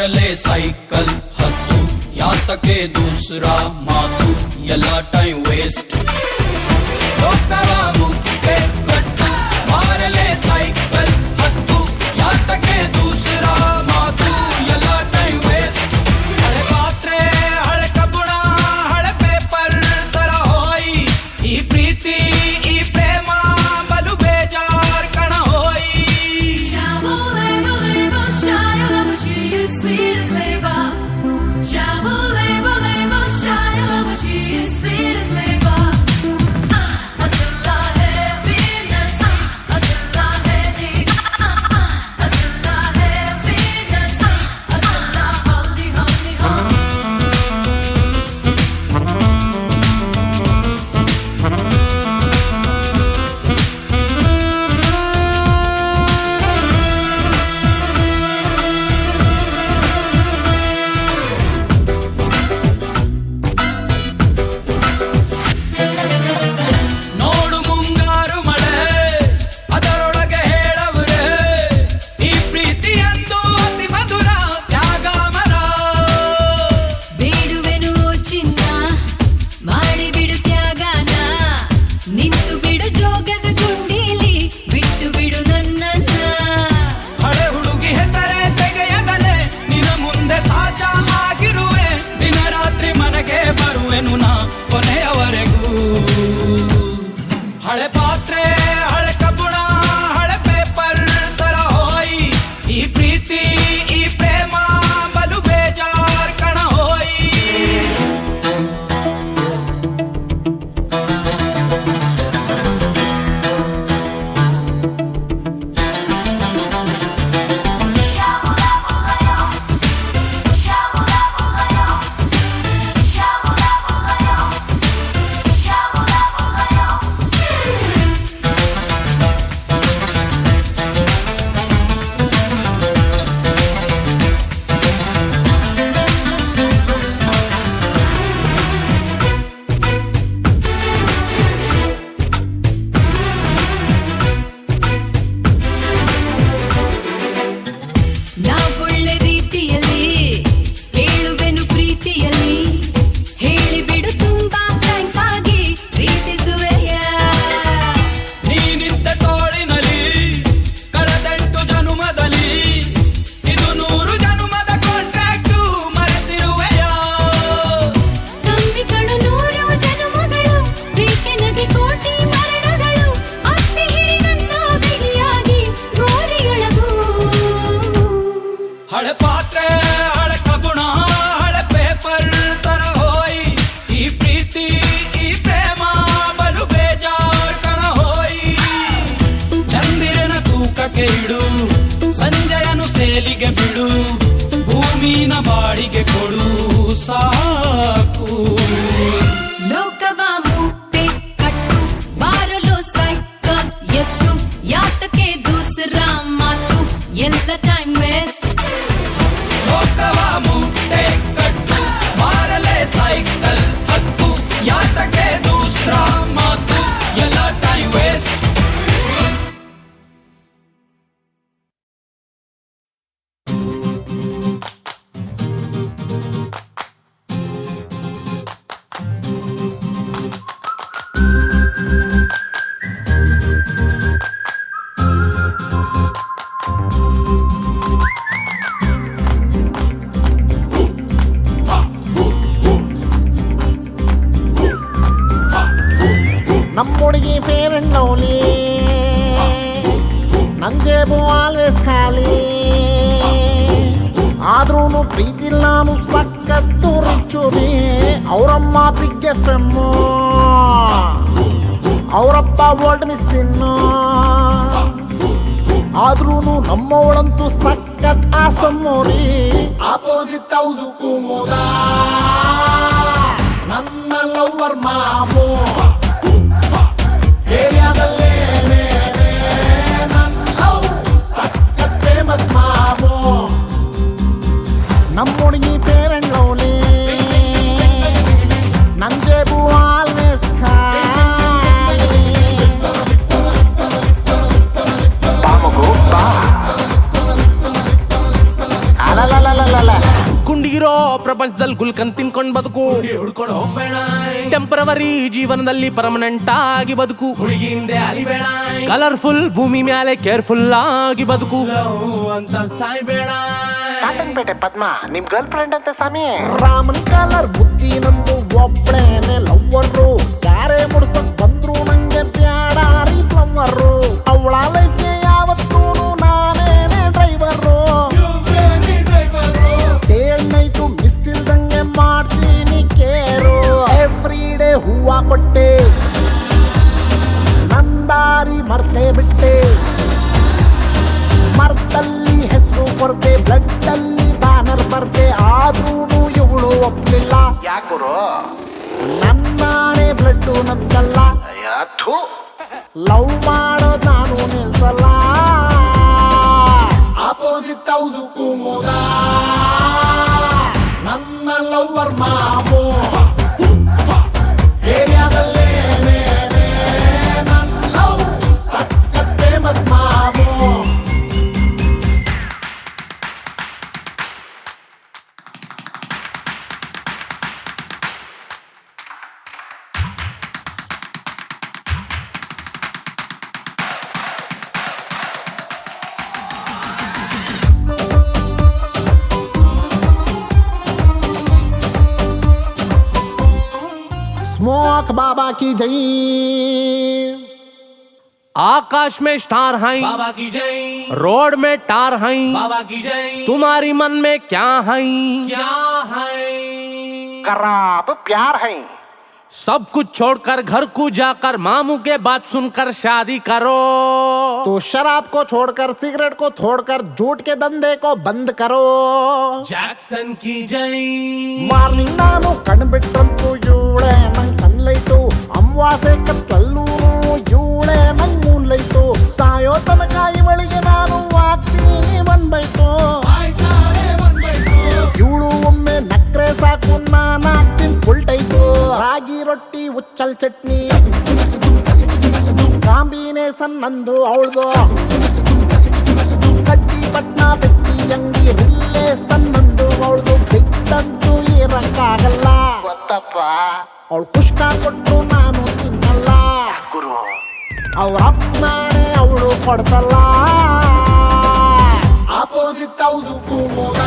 ಮಾರಲೆ ಸೈಕಲ್ ಹತ್ತು ಯಾತಕ್ಕೆ ದೂಸರಾ ಮಾತು ಎಲ್ಲ ಟೈಮ್ ವೇಸ್ಟ್ ಲೋಕವ ಮುಕ್ಕೆ ಕಟ್ಟು ಮಾರಲೆ ಸೈಕಲ್ ಹತ್ತು ಯಾತಕ್ಕೆ ದೂಸರಾ ಮಾತು ಎಲ್ಲ ಟೈಮ್ ವೇಸ್ಟ್ ಹಳೆ ಪಾತ್ರೆ ಹಳೆ ಕಬ್ಬುಣ ಹಳೆ ಪೇಪರ್ ತರ ಹೋಯಿ ಈ ಪ್ರೀತಿ ಈ ಪ್ರೇಮ ಬಲು ಬೇಜಾರ್ ಕಣ ಹೋಯಿ Sweet as labor, Shabu labor, labor, shine, love, she is sweet as labor. Asla hai binasi, asla hai di, asla hai binasi, asla haldi haldi haldi. ನೋಡು ಮುಂಗಾರು ಮಳೆ ಅದರೊಳಗೆ ಹೇಳವ್ರೆ ಈ ಪ್ರೀತಿಯಂದು ಅತಿ ಮಧುರ ತ್ಯಾಗ ಮರ ಬೇಡುವೆನು ಚಿನ್ನ ಮಾಡಿ ಬಿಡು ತ್ಯಾಗನ ನಿಂತು ಬಿಡು ಜೋಗದ ಗುಂಡೀಲಿ ಬಿಟ್ಟು ಬಿಡು ನನ್ನನ್ನ ಹಳೆ ಹುಡುಗಿ ಹೆಸರೇ ತೆಗೆಯಗಲೆ ನಿನ್ನ ಮುಂದೆ ಸಾಚ ಆಗಿರುವೆ ದಿನ ರಾತ್ರಿ ಮನೆಗೆ ಬರುವೆನು ನಾ ಕೊನೆಯವರೆಗೂ ಹಳೆ ಪಾತ್ರೆ ಹಳೆ ಕಬ್ಬುಣ ಹಳೆ ಪೇಪರ್ ತರ ಹೋಯಿ ಈ ಪ್ರೀತಿ ಈ ಪ್ರೇಮ ಬಲು ಬೇಜಾರ್ ಕಣ ಹೋಯಿ ನಾ ಒಳ್ಳೆ ರೀತಿಯಲ್ಲಿ ಹೇಳುವೆನು ಪ್ರೀತಿಯಲ್ಲಿ ಹೇಳಿಬಿಡು ತುಂಬಾ ಫ್ರ್ಯಾಂಕ್ ಆಗಿ ಪ್ರೀತಿಸುವೆಯ ನೀನಿದ್ದ ತೋಳಿನಲ್ಲಿ ಕಳೆದೆಂಟು ಜನುಮದಲ್ಲಿ ಇದು 100 ಜನುಮದ ಕಾಂಟ್ರಾಕ್ಟು ಮರೆತಿರುವೆಯ ನಂಬಿಕಳು 100 ಜನುಮಗಳು ಬೇಕೆ ನಗೆ ಕೋಟಿ ಮರಣಗಳು ಅಪ್ಪಿ ಹಿಡಿ ನನ್ನ ಬಿಗಿಯಾಗಿ ಗೋರಿಯೊಳಗೂ ಹಳೆ ಪಾತ್ರೆ ಹಳೆ ಕಬ್ಬುಣ ಹಳೆ ಪೇಪರ್ ತರ ಹೋಯಿ ಈ ಪ್ರೀತಿ ಈ ಪ್ರೇಮ ಬಲು ಬೇಜಾರ್ ಕಣ ಹೋಯಿ ಚಂದಿರನ ತೂಕಕ್ಕೆ ಇಡು ಸಂಜಯನು ಸೇಲಿಗೆ ಬಿಡು ಭೂಮಿನ ಬಾಡಿಗೆ ಕೊಡು ಸಾಕು ಲೋಕವ ಮುಟ್ಟೆ ಕಟ್ಟು ಬಾರಲು ಸೈಕಲ್ ಎತ್ತು ಯಾತಕ್ಕೆ ದೂಸರಾ ಮಾತು ಎಲ್ಲ ಟೈಮ್ ವೇಸ್ಟ್ ಲೋಕವ ಮುಟ್ಟೆ ಕಟ್ಟು ಮಾರಲೆ ಸೈಕಲ್ ಹತ್ತು ಯಾತಕ್ಕೆ ದೂಸರಾ ಮಾತು ಎಲ್ಲ ಟೈಮ್ ವೇಸ್ಟ್ ನಮ್ಮುಡುಗಿ ಫೇರ್ ಅಂಡ್ ಲವ್ಲಿ ನನ್ ಜೇಬು ಆಲ್ವೇಸ್ ಖಾಲಿ ಆದ್ರೂನು ಪ್ರೀತಿಲ್ ನಾನು ಸಕ್ಕತ್ತು ರಿಚ್ಚು ಬಿ ಅವರಮ್ಮ ಬಿಗ್ FM ಅವರಪ್ಪ ವರ್ಲ್ಡ್ ಮಿಸ್ಸಿನ್ನು ಆದ್ರೂನು ನಮ್ಮವಳಂತೂ ಸಕ್ಕತ್ ಆಸಮ್ಮೋರಿ ಆಪೋಸಿಟ್ ಹೌಸು ಕುಮುದ ನನ್ನ ಲವ್ವರ್ ಮಾಮು ಏರಿಯಾದಲ್ಲೇ ನನ್ನ ಲವ್ ಸಕ್ಕತ್ ಫೇಮಸ್ ಮಾಮು ನಮ್ಮ ಹುಡುಗಿ ಫೇರ್ ಅಂಡ್ ಲವ್ಲಿ ನನ್ ಜೇಬು ಆಲ್ವೇಸ್ ಖಾಲಿ ಅಲಲಲಲಲ ಕುಂಡಿಗಿರೋ ಪ್ರಪಂಚದಲ್ಲಿ ಗುಲ್ಕನ್ ತಿನ್ಕೊಂಡ್ ಬದುಕು, ಹುಡ್ಕೊಂಡು ಹೋಗ್ಬೇಡ. ಟೆಂಪರವರಿ ಜೀವನದಲ್ಲಿ ಪರ್ಮನೆಂಟ್ ಆಗಿ ಬದುಕು, ಹುಡುಗಿಂದೆ ಅಲಿಬೇಡ. ಕಲರ್ಫುಲ್ ಭೂಮಿ ಮ್ಯಾಲೆ ಕೇರ್ಫುಲ್ ಆಗಿ ಬದುಕು ಅಂತ ಸಾಯ್ಬೇಡ. ಕಾಟನ್ಪೇಟೆ ಪದ್ಮ ನಿಮ್ ಗರ್ಲ್ ಫ್ರೆಂಡ್ ಅಂತೆ ಸ್ವಾಮಿ. ರಾಮನ್ ಕಲರ್ ಬುದ್ಧಿ ನಂದು ಒಬ್ಳೇನೆ ಲವ್ವರು, ಯಾರೇ ಮುಡ್ಸಕ್ ಬಂದ್ರು ನಂಗೆ ಬ್ಯಾಡ ರೀ ಫ್ಲವ್ವರು. ಅವಳ ಲೈಫ್ಗೆ ಯಾವತ್ತೂ ನಾನೇನೆ ಡ್ರೈವರು. ಡೇ ನೈಟು ಮಿಸ್ ಇಲ್ದಂಗೆ ಮಾಡ್ತೀನಿ ಕೇರು. ಎವ್ರಿ ಡೇ ಹೂವ ಕೊಟ್ಟೆ, ನಂದಾರಿ ಮರ್ತೆ ಬಿಟ್ಟೆ. ಮರ್ತಲ್ಲಿ ಹೆಸರು ಬರ್ತೆ, ಬ್ಲಡ್ ಅಲ್ಲಿ ಬ್ಯಾನರ್ ಬರ್ತೆ, ಆದ್ರೂ ಇವಳು ಒಪ್ಲಿಲ್ಲ. ಯಾಕರು ನನ್ನಾಣೆ ಬ್ಲಡ್ ನಮ್ದಲ್ಲ, ಲವ್ ಮಾಡೋದ್ ನಾನು ನಿಲ್ಸಲ್ಲ. ಆಪೋಸಿಟ್ ಹೌಸು ಕೂಮೋದ ನನ್ನ ಲವ್ವರ್ ಮಾಮು. ಏರಿಯಾದಲ್ಲೇ ನನ್ನ ಲವ್ ಸಖತ್ ಫೇಮಸ್ ಮಾಮು. स्मोक बाबा की जय. आकाश में स्टार हैं बाबा की जय, रोड में टार हैं बाबा की जय. तुम्हारी मन में क्या है, क्या है? खराब प्यार है. सब कुछ छोड़कर घर को जाकर मामू के बात सुनकर शादी करो. तो शराब को छोड़कर सिगरेट को छोड़कर झूठ के धंधे को बंद करो. जैक्सन की जय. ಮಾರ್ನಿಂಗ್ ನಾನು ಕಣ್ಬಿಟ್ರಂತೂ ಇವಳೆ ನಂಗ್ ಸನ್ಲೈಟು, ಅಮಾವಾಸ್ಯೆ ಕತ್ತಲ್ಲೂ ಇವಳೆ ನಂಗ್ ಮೂನ್ಲೈಟು. ಸಾಯೋ ತನಕ ಇವಳಿಗೆ ನಾನು ಆಗ್ತೀನಿ ಮನ್ಬೈಟು. ಇವಳು ಒಮ್ಮೆ ನಕ್ರೆ ಸಾಕು ನಾನು ಆಗ್ತೀನಿ ಫುಲ್ ಟೈಟು. ರಾಗಿ ರೊಟ್ಟಿ ಉಚ್ಚಲ್ ಚಟ್ನಿ ಕಾಂಬಿನೇಷನ್ ನಂದು ಅವಳ್ದು. ಕಟ್ಟಿ ಪಟ್ನ ಬೆಟ್ಟಿ ಅಂಗಿ ರಿಲೇಷನ್ ನಂದು ಅವಳ್ದು. ಬಿಟ್ಟಂತೂ ಇರಕ್ಕಾಗಲ್ಲ ಗೊತ್ತಪ್ಪ. ಅವಳು ಕುಷ್ಕ ಕೊಟ್ಟು ನಾನು ತಿನ್ನಲ್ಲ, ಅವ್ರ ಅಪ್ಪನೇ ಅವಳು ಕೊಡ್ಸಲ್ಲ. ಆಪೋಸಿಟ್ ಹೌಸು ಕೂಮೋದ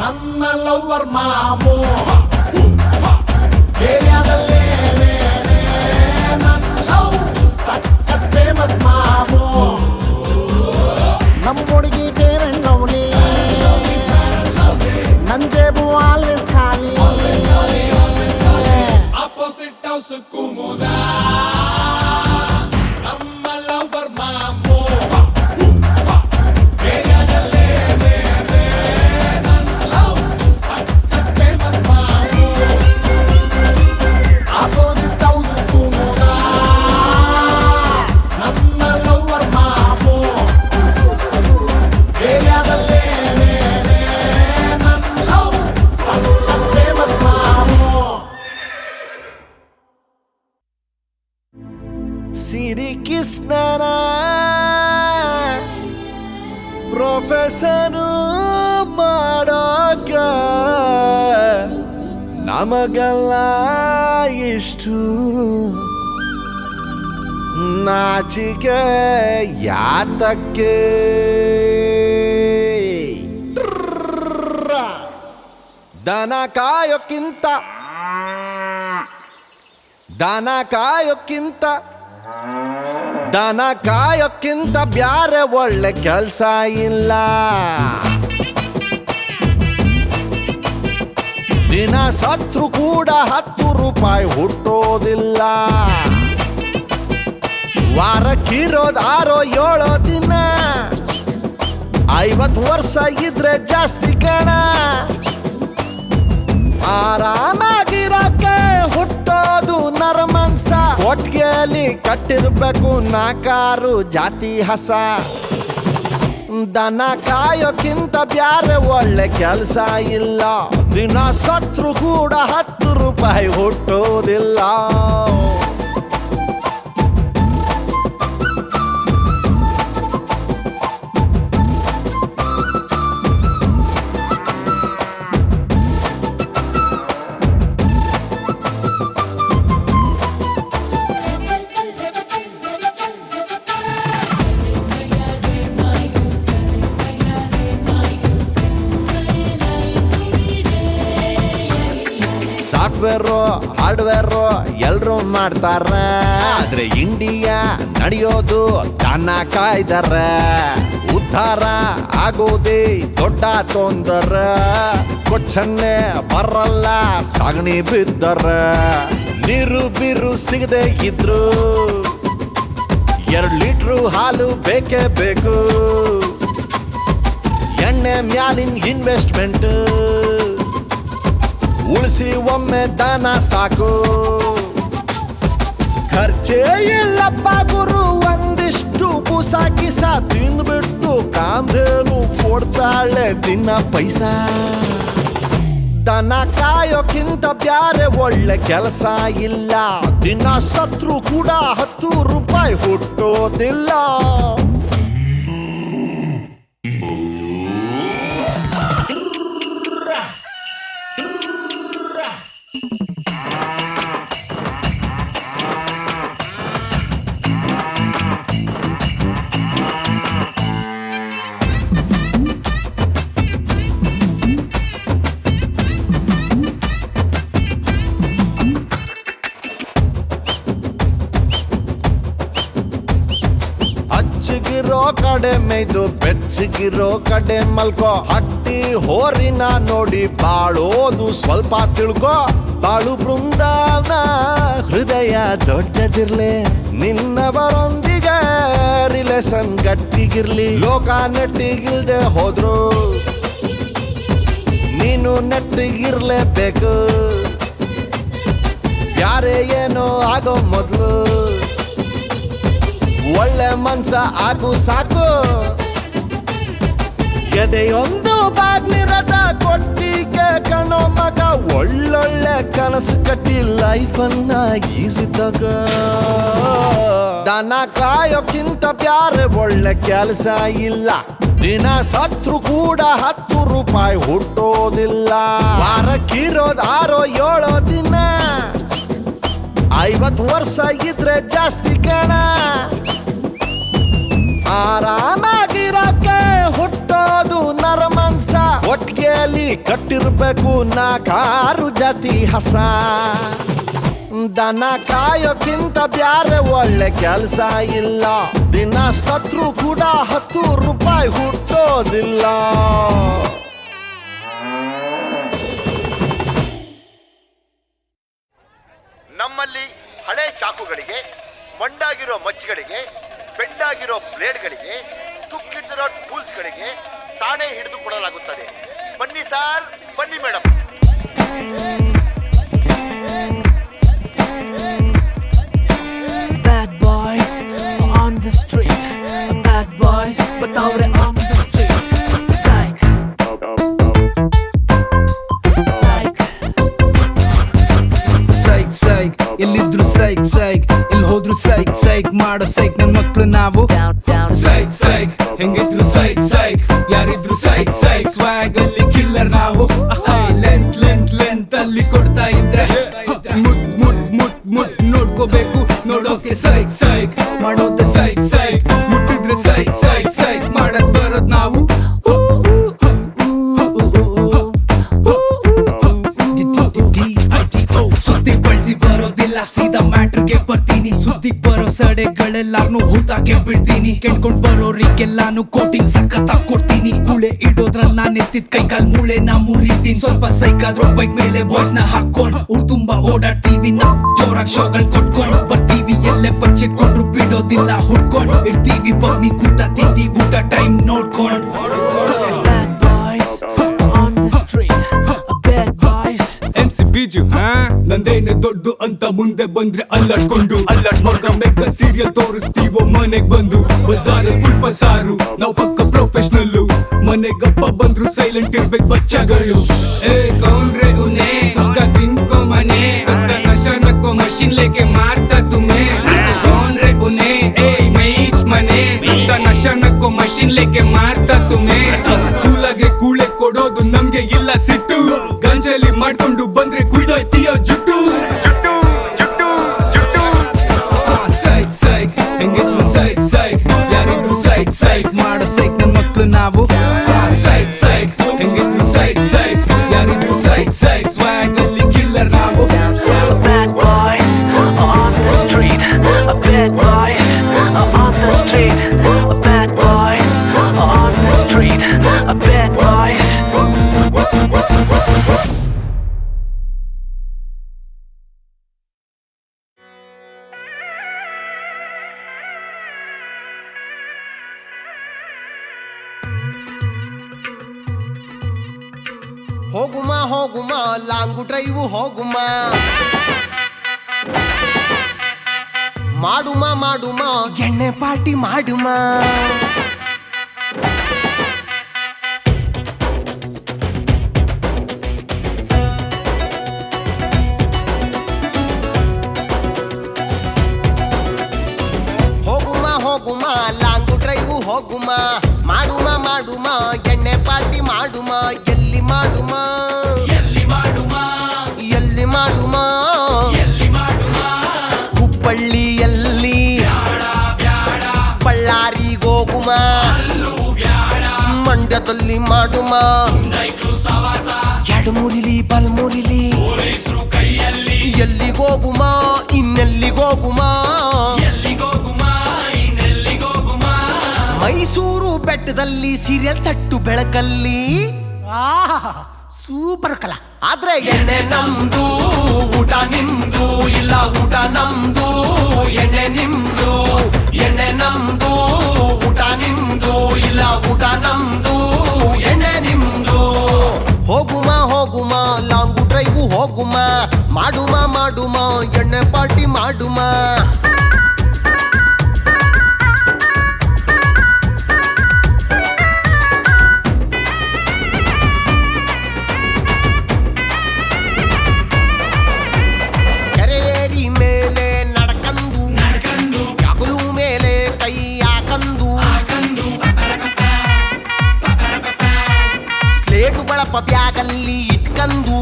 ನನ್ನ ಲವ್ವರ್ ಮಾಮು. ಏರಿಯಾದಲ್ಲೇ ನನ್ನ ಲವ್ ಸಖತ್ ಫೇಮಸ್ ಮಾಮು. ನಮ್ಮ ಹುಡುಗಿ ಫೇರ್ ಅಂಡ್ ಲವ್ಲಿ, ನನ್ ಜೇಬು ಆಲ್ವೇಸ್ ಖಾಲಿ. ಆಪೋಸಿಟ್ ಹೌಸ್ ಕೂಮೋದ ನಮ್ಮ ಲವ್ವರ್ ಮಾಮು. ಏರಿಯಾದಲ್ಲೇ ನನ್ನ ಲವ್ ಸಖತ್ ಫೇಮಸ್ ಮಾಮು. ಆಪೋಸಿಟ್ ಹೌಸ್ ಕೂಮೋದ ನಮ್ಮ ಲವ್ವರ್ ಮಾಮು. ಏರಿಯಾದಲ್ಲೇ ನನ್ನ ಲವ್ ಸಖತ್ ಫೇಮಸ್ ಮಾಮು. ಸಿರಿ ಕೃಷ್ಣನ ಪ್ರೊಫೆಸರು ಮಾಡೋಕ ನಮಗೆಲ್ಲ ಇಷ್ಟು ನಾಚಿಕೆ ಯಾತಕ್ಕೆ? ದನ ಕಾಯೋಕ್ಕಿಂತ ದನ ಕಾಯೋಕ್ಕಿಂತ ಬ್ಯಾರೆ ಒಳ್ಳೆ ಕೆಲ್ಸ ಇಲ್ಲ. ದಿನ ಸತ್ರು ಕೂಡ 10 ರೂಪಾಯಿ ಹುಟ್ಟೋದಿಲ್ಲ. ವಾರಕ್ಕಿರೋದು 6-7 ದಿನ, 50 ವರ್ಷ ಇದ್ರೆ ಜಾಸ್ತಿ ಕಣ. ಆರಾಮಾಗಿರೋಕೆ ಹುಟ್ಟೋದು ನರಮನ್ಸ. ಕೊಟ್ಟಿಗೆಯಲ್ಲಿ ಕಟ್ಟಿರ್ಬೇಕು 4 ಜಾತಿ ಹಸ. ದನ ಕಾಯೋಕ್ಕಿಂತ ಬ್ಯಾರೆ ಒಳ್ಳೆ ಕೆಲ್ಸ ಇಲ್ಲ. ದಿನ ಸತ್ರು ಕೂಡ 10 ರೂಪಾಯಿ ಹುಟ್ಟೋದಿಲ್ಲ. ಸಾಫ್ಟ್ವೇರು ಹಾರ್ಡ್ವೇರು ಎಲ್ರು ಮಾಡ್ತಾರ, ಆದ್ರೆ ಇಂಡಿಯಾ ನಡೆಯೋದು ದನ ಕಾಯ್ದಾರ. ಉದ್ಧಾರ ಆಗೋದೇ ದೊಡ್ಡ ತೊಂದರೆ, ಕೊಚ್ಚನ್ನೆ ಬರಲ್ಲ ಸಗಣಿ ಬಿದ್ದರ. ನೀರು ಬೀರು ಸಿಗದೆ ಇದ್ರು 2 ಲೀಟ್ರು ಹಾಲು ಬೇಕೇ ಬೇಕು. ಎಣ್ಣೆ ಮ್ಯಾಲಿನ ಇನ್ವೆಸ್ಟ್ಮೆಂಟ್ ಉಳಿಸಿ ಒಮ್ಮೆ ದಾನ ಸಾಕು. ಖರ್ಚೇ ಇಲ್ಲಪ್ಪ ಗುರು, ಒಂದಿಷ್ಟು ಬೂಸ ಕಿಸ ತಿಂದ್ಬಿಟ್ಟು ಕಾಮ್ಧೇನು ಕೊಡ್ತಾಳೆ ದಿನ ಪೈಸಾ. ದನ ಕಾಯೋಕ್ಕಿಂತ ಬ್ಯಾರೆ ಒಳ್ಳೆ ಕೆಲಸ ಇಲ್ಲ, ದಿನ ಸತ್ರು ಕೂಡ 10 ರೂಪಾಯಿ ಹುಟ್ಟೋದಿಲ್ಲ. ಹಚ್ಚಿಗಿರೋ ಕಡೆ ಮೇಯ್ದು ಬೆಚ್ಚಗಿರೋ ಕಡೆ ಮಲ್ಕೋ. ಹಟ್ಟಿ ಹೋರಿನ ನೋಡಿ ಬಾಳೋದು ಸ್ವಲ್ಪ ತಿಳ್ಕೋ. ಬಾಳು ಬೃಂದಾವನ ಹೃದಯ ದೊಡ್ಡದಿರ್ಲಿ, ನಿನ್ನವರೊಂದಿಗೆ ರಿಲೇಷನ್ ಗಟ್ಟಿಗಿರ್ಲಿ. ಲೋಕ ನೆಟ್ಟಿಗಿಲ್ದೆ ಹೋದ್ರು ನೀನು ನೆಟ್ಟಿಗಿರ್ಲೇಬೇಕು. ಯಾರೇ ಏನೋ ಆಗೋ ಮೊದ್ಲು ಒಳ್ಳೆ ಮನ್ಸ ಆಗು ಸಾಕು. ಎದೆಯೊಂದು ಬಾಗ್ಲಿರದ ಕೊಟ್ಟಿಗೆ ಕಣೋ ಮಗ, ಒಳ್ಳೊಳ್ಳೆ ಕನಸು ಕಟ್ಟಿ ಲೈಫನ್ನ ಈಸಿ ತಗ. ದನ ಕಾಯೋಕ್ಕಿಂತ ಬ್ಯಾರೆ ಒಳ್ಳೆ ಕೆಲಸ ಇಲ್ಲ, ದಿನ ಸತ್ರು ಕೂಡ 10 ರೂಪಾಯಿ ಹುಟ್ಟೋದಿಲ್ಲ. ವಾರಕ್ಕಿರೋದು 6-7 ದಿನ, 50 ವರ್ಷ ಇದ್ರೆ ಜಾಸ್ತಿ ಕಣ. ಆರಾಮಾಗಿರಕ್ಕೆ ಹುಟ್ಟೋದು ನರಮನ್ಸ, ಒಟ್ಟಿಗೆಯಲ್ಲಿ ಕಟ್ಟಿರ್ಬೇಕು 4 ಜಾತಿ ಹಸ. ದನ ಕಾಯೋಕ್ಕಿಂತ ಬ್ಯಾರೆ ಒಳ್ಳೆ ಕೆಲಸ ಇಲ್ಲ, ದಿನ ಸತ್ರು ಕೂಡ 10 ರೂಪಾಯಿ ಹುಟ್ಟೋದಿಲ್ಲ. ನಮ್ಮಲ್ಲಿ ಹಳೆ ಚಾಕುಗಳಿಗೆ, ಮಂಡಾಗಿರೋ ಮಚ್ಚಿಗಳಿಗೆ, ಬೆಂಡಾಗಿರೋ ಬ್ಲೇಡ್ಗಳಿಗೆ, ತುಕ್ಕಿಟ್ಟಿರೋ ಟೂಲ್ಸ್ಗಳಿಗೆ ತಾನೇ ಹಿಡಿದು ಕೊಡಲಾಗುತ್ತದೆ. ಬನ್ನಿ ಸಾರ್, ಬನ್ನಿ madam. Bad boys on the street, bad boys बताओ रे on the street. Psych, psych, ಸೈಕ್ ಸೈಕ್ ಎಲ್ಲಿದ್ರು ಸೈಕ್ ಸೈಕ್, ಎಲ್ಲಿ ಹೋದ್ರು ಸೈಕ್ ಸೈಕ್ ಮಾಡೋ ಸೈಕ್ ನನ್ ಮಕ್ಳು ನಾವು. ಸೈಕ್ ಸೈಕ್ ಹೆಂಗಿದ್ರು ಸೈಕ್ ಸೈಕ್, ಯಾರಿದ್ರು ಸೈಕ್ ಸೈಕ್, ಸ್ವ್ಯಾಗ್ ಅಲ್ಲಿ ಕಿಲ್ಲರ್ ನಾವು. ಲೆಂತ್ ಲೆಂತ್ ಲೆಂತ್ ಅಲ್ಲಿ ಕೊಡ್ತಾ ಇದ್ರೆ ಮುಟ್ ಮುಟ್ ಮುಟ್ ಮುಟ್ ನೋಡ್ಕೋಬೇಕು, ನೋಡೋಕೆ ಸೈಕ್ ಸೈಕ್ ಮಾಡೋದೆ ಸೈಕ್ ಸೈಕ್. ಮುಟ್ಟಿದ್ರೆ ಸೈಕ್ ಸೈಕ್ ಸೈಕ್ ಮಾಡಕ್ ಬರೋದ್ ನಾವು. ಸುದ್ದಿ ಬಳಸಿ ಬರೋದಿಲ್ಲ, ಸೀದಾ ಮ್ಯಾಟ್ರಿಗೆ ಬರ್ತೀನಿ. ಸುದ್ದಿಗ್ ಬರೋ ಸಡೆಗಳೆಲ್ಲಾರ್ನು ಹೂತಾಕೆ ಬಿಡ್ತೀನಿ. ಕೆಣ್ಕೊಂಡ್ ಬರೋರಿಗೆಲ್ಲಾನು ಕೋಟಿಂಗ್ ಸಖತ್ತಾಗ್ ಕೊಡ್ತೀನಿ. ಕೂಳೆ ಇಡೋದ್ರಲ್ಲಿ ನಾನ್ ಎತ್ತಿದ್ ಕೈಕಾಲ್ ಮೂಳೆ ನಾ ಮುರಿತೀನಿ. ಸ್ವಲ್ಪ ಸೈಕಾದ್ರೂ ಬೈಕ್ ಮೇಲೆ ಬಾಯ್ಸ್ ನ ಹಾಕೊಂಡ್ ಊರ್ ತುಂಬಾ ಓಡಾಡ್ತೀವಿ. ನಾ ಜೋರಾಗ್ ಶೋಗಳ್ ಕೊಟ್ಕೊಂಡ್ ಬರ್ತೀವಿ. ಎಲ್ಲೇ ಬಚ್ಚಿಟ್ಕೊಂಡ್ರು ಬಿಡೋದಿಲ್ಲ, ಹುಡ್ಕೊಂಡ್ ಇಡ್ತೀವಿ. ಬಗ್ನಿ ಕೂಟ ತಿಂದಿ ಊಟ ಟೈಮ್ ನೋಡ್ಕೊಂಡ್. bad boys on the street, bad boys. MC ಬೀಜು ನಂದೇನೆ ದೊಡ್ಡು ಅಂತ ಮುಂದೆ ಬಂದ್ರೆ ಅಲ್ಲಾಡ್ಸ್ಕೊಂಡು ಮಗ ಮೆಗ ಸೀರಿಯಲ್ ತೋರಿಸ್ತೀವೋ ಮನೆಗ್ ಬಂದು. ಬಜಾರಲ್ಲಿ ಫುಲ್ ಬಸಾರು, ನಾವು ಪಕ್ಕ ಪ್ರೊಫೆಷನಲ್ಲು. ಮನೆಗಪ್ಪ ಬಂದ್ರು ಸೈಲೆಂಟ್ ಇರ್ಬೇಕು ಬಚ್ಚಗಳು. ಏ ಕೌನ್ರೆ ಉನೆ ಉಸ್ಕಾ ತಿನ್ಕೋ ಮನೆ, ಸಸ್ತಾ ನಶಾ ನಕ್ಕೋ ಮಷಿನ್ ಲೇಕೆ ಮಾರ್ತಾ ತುಮೆ. ಕೌನ್ರೆ ಉನೆ ಏ ಮೈಚ್ ಮನೆ, ಸಸ್ತಾ ನಶಾ ನಕ್ಕೋ ಮಷಿನ್ ಲೇಕೆ ಮಾರ್ತಾ ತುಮೆ. ಕೂಲಾಗೆ ಕೂಳೆ ಕೊಡೋದು ನಮ್ಗೆ ಇಲ್ಲ ಸಿಟ್ಟು, ಗಂಜಲಿ ಮಾಡ್ಕೊಂಡು ಬಂದ್ರೆ ಕುಯ್ದೋಯ್ತೀಯೋ ಜುಟ್ಟು. ಸೈಕ್ ಸೈಕ್ ಹೆಂಗಿದ್ರು ಸೈಕ್ ಸೈಕ್, ಯಾರಿದ್ರು ಸೈಕ್ ಸೈಕ್ ಮಾಡೋ ಸೈಕ್ ನನ್ ಮಕ್ಳು ನಾವು. ಸೈಕ್ ಸೈಕ್ ಹೆಂಗಿದ್ರು ಸೈಕ್ ಸೈಕ್, ಯಾರಿದ್ರು ಸೈಕ್ ಸೈಕ್, ಸ್ವ್ಯಾಗ್ ಅಲ್ಲಿ ಕಿಲ್ಲರ್ ನಾವು. ಹೋಗುಮ ಹೋಗುಮ ಲಾಂಗು ಡ್ರೈವ್ ಹೋಗುಮ ಮಾಡುಮ ಮಾಡುಮ ಎಣ್ಣೆ ಪಾರ್ಟಿ ಮಾಡುಮ ಹೋಗುಮ ಹೋಗುಮ ಲಾಂಗು ಡ್ರೈವ್ ಹೋಗುಮ ಮಾಡುಮ ಮಾಡುಮ ಎಣ್ಣೆ ಪಾರ್ಟಿ ಮಾಡುಮ ಎಲ್ಲಿ ಮಾಡುಮ ಎಲ್ಲಿ ಮಾಡುಮ ಎಲ್ಲಿ ಮಾಡುಮ ಎಲ್ಲಿ ಮಾಡುಮ ಹುಬ್ಬಳ್ಳಿಯಲ್ಲಿ ಬಳ್ಳಾರಿಗೋಗುಮ ಮಂಡ್ಯದಲ್ಲಿ ಮಾಡುಮ ಎಡಮುರಿಲಿ ಬಲ್ಮುರಿಲಿ ಎಲ್ಲಿಗೋಗುಮ ಇನ್ನೆಲ್ಲಿಗೋಗುಮ ಮೈಸೂರು ಬೆಟ್ಟದಲ್ಲಿ ಸೀರಿಯಲ್ ಸಟ್ಟು ಬೆಳಕಲ್ಲಿ ಸೂಪರ್ ಕಲಾ ಆದ್ರೆ ಎಣ್ಣೆ ನಮ್ದು ಊಟ ನಿಮ್ದು ಇಲ್ಲ ಊಟ ನಮ್ದು ಎಣ್ಣೆ ನಿಮ್ದು ಎಣ್ಣೆ ನಮ್ದು ಊಟ ನಿಮ್ದು ಇಲ್ಲ ಊಟ ನಮ್ದು ಎಣ್ಣೆ ನಿಮ್ದು ಹೋಗುಮ ಹೋಗುಮ ಲಾಂಗು ಡ್ರೈವ್ ಹೋಗುಮ ಮಾಡುಮ ಮಾಡುಮ ಎಣ್ಣೆ ಪಾರ್ಟಿ ಮಾಡುಮ ಬಳಪ ಬ್ಯಾಗಲ್ಲಿ ಇಟ್ಕಂದು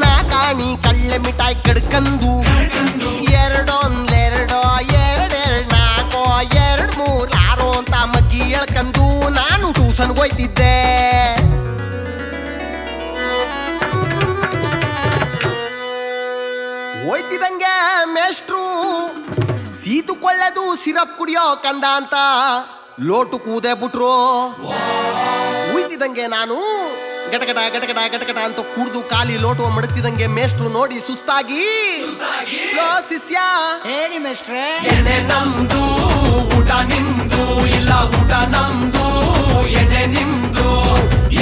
ನಾ ಕಾಣಿ ಕಳ್ಳೆ ಮಿಠಾಯಿ ಕಡ್ಕಂದು ಎರಡೊಂದೆರಡೋ ಎರಡೆರಡು ನಾಲ್ಕೋ ಎರಡು ಮೂರು ಆರೋ ಅಂತ ಮಗ್ಗಿ ಹೇಳ್ಕಂದು ನಾನು ಟ್ಯೂಷನ್ಗೆ ಹೋಯ್ತಿದ್ದೆ ಹೋಯ್ತಿದಂಗೆ ಮೇಷ್ಟ್ರು ಸೀತು ಕೊಳ್ಳದು ಸಿರಪ್ ಕುಡಿಯೋ ಕಂದ ಅಂತ ಲೋಟು ಕೂದೆ ಬಿಟ್ರು ಉಯ್ತಿದಂಗೆ ನಾನು ಗಟಗಟ ಗಟಗಟ ಗಟಗಟ ಅಂತ ಕುಡ್ದು ಖಾಲಿ ಲೋಟುವ ಮಡಗ್ತಿದಂಗೆ ಮೇಷ್ಟ್ರು ನೋಡಿ ಸುಸ್ತಾಗಿ ಲೋ ಶಿಷ್ಯ ಹೇಳಿ ಮೇಷ್ಟ್ರೆ ಎಣ್ಣೆ ನಮ್ದು ಊಟ ನಿಮ್ದು ಇಲ್ಲ ಊಟ ನಮ್ದು ಎಣ್ಣೆ ನಿಮ್ದು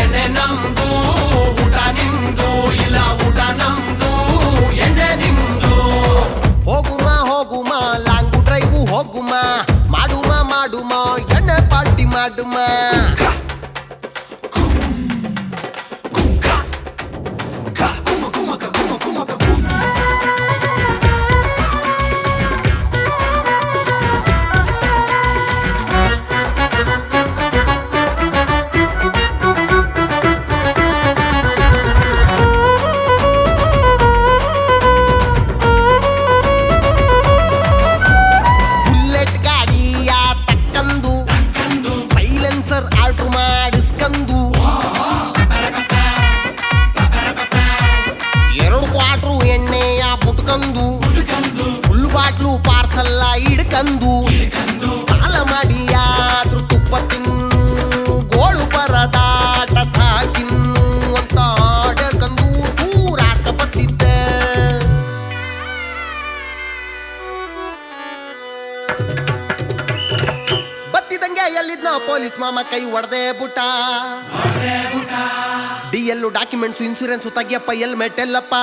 ಎಣ್ಣೆ ನಮ್ದು ಊಟ ನಿಮ್ದು ಇಲ್ಲ ಊಟ ನಮ್ದು ಎಣ್ಣೆ ನಿಮ್ದು ಹೋಗುಮ ಹೋಗುಮ ಲಾಂಗು ಡ್ರೈವ್ ಹೋಗುಮ ಮಾಡುಮ ಮಾಡುಮ ಎಣ್ಣೆ ಪಾರ್ಟಿ ಮಾಡುಮ ಫುಲ್ ಬಾಟ್ಲು ಪಾರ್ಸಲ್ಲ ಹಿಡ್ಕಂದು ಸಾಲ ಮಾಡಿ ಯಾದ್ರು ತುಪ್ಪ ತಿನ್ನು ಗೋಳು ಪರದಾಟ ಸಾಕಿನ್ನು ಅಂತ ಆಡಕಂದು ದೂರಾಟ ಬತ್ತಿದ್ದೆ ಬತ್ತಿದಂಗೆ ಎಲ್ಲಿದ್ನ ಪೊಲೀಸ್ ಮಾಮ ಕೈ ಹೊಡೆದೇ ಬುಟ್ಟ DL ಡಾಕ್ಯುಮೆಂಟ್ಸ್ ಇನ್ಸೂರೆನ್ಸ್ ತೆಗಿಯಪ್ಪ ಹೆಲ್ಮೆಟ್ ಎಲ್ಲಪ್ಪ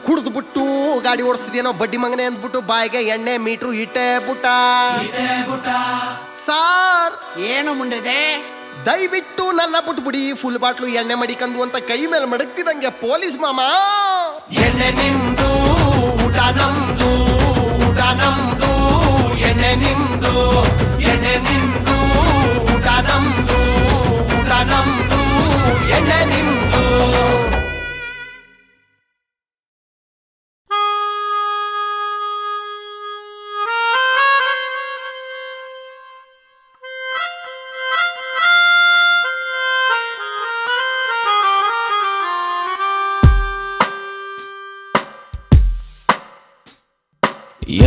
ಕುಡ್ದು ಬಿಟ್ಟು ಗಾಡಿ ಓಡಿಸ್ತಿದೇನೋ ಬಡ್ಡಿ ಮಗನೆ ಅಂದ್ಬಿಟ್ಟು ಬಾಯಿಗೆ ಎಣ್ಣೆ ಮೀಟ್ರು ಇಟ್ಟೆ ಬುಟ್ಟ ಸಾರ್ ಏನು ಮುಂಡಿದೆ ದಯವಿಟ್ಟು ನನ್ನ ಬಿಟ್ಬಿಡಿ ಫುಲ್ ಬಾಟ್ಲು ಎಣ್ಣೆ ಮಡಿಕಂದು ಅಂತ ಕೈ ಮೇಲೆ ಮಡಗ್ತಿದಂಗೆ ಪೊಲೀಸ್ ಮಾಮ ಎಣ್ಣೆ ನಿಮ್ದು ಊಟ ನಮ್ದು ಊಟ ನಮ್ದು ಎಣ್ಣೆ ನಿಮ್ದು ಎಣ್ಣೆ ನಿಮ್ದು ಊಟ ನಮ್ದು ಊಟ ನಮ್ದು ಎಣ್ಣೆ ನಿಮ್ದು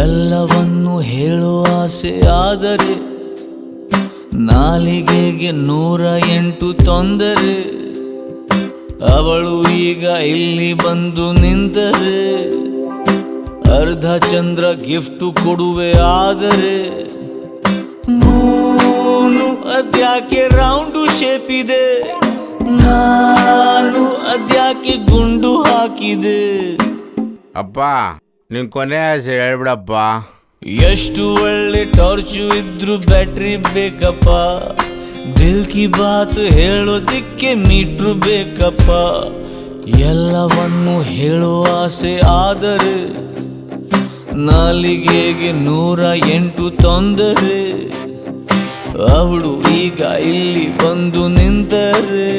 ಎಲ್ಲವನ್ನು ಹೇಳುವ ಆಸೆ ಆದರೆ ನಾಲಿಗೆಗೆ 108 ತೊಂದರೆ ಅವಳು ಈಗ ಇಲ್ಲಿ ಬಂದು ನಿಂತರೆ ಅರ್ಧ ಚಂದ್ರ ಗಿಫ್ಟ್ ಕೊಡುವೆ ಆದರೆ ಮೂನು ಅದ್ಯಾಕೆ ರೌಂಡು ಶೇಪ್ ಇದೆ ನಾನು ಅದ್ಯಾಕೆ ಗುಂಡು ಹಾಕಿದೆ? ಅಪ್ಪ ನಿನ್ ಕೊನೆ ಆಸೆ ಹೇಳ್ಬಿಡಪ್ಪ. ಎಷ್ಟು ಒಳ್ಳೆ ಟಾರ್ಚು ಇದ್ರು ಬ್ಯಾಟ್ರಿ ಬೇಕಪ್ಪ. ದಿಲ್ ಕಿ ಬಾತ್ ಹೇಳೋದಿಕ್ಕೆ ಮೀಟ್ರು ಬೇಕಪ್ಪ. ಎಲ್ಲವನ್ನು ಹೇಳೋ ಆಸೆ ಆದರೆ ನಾಲಿಗೆಗೆ 108 ತೊಂದರೆ. ಅವಳು ಈಗ ಇಲ್ಲಿ ಬಂದು ನಿಂತರೆ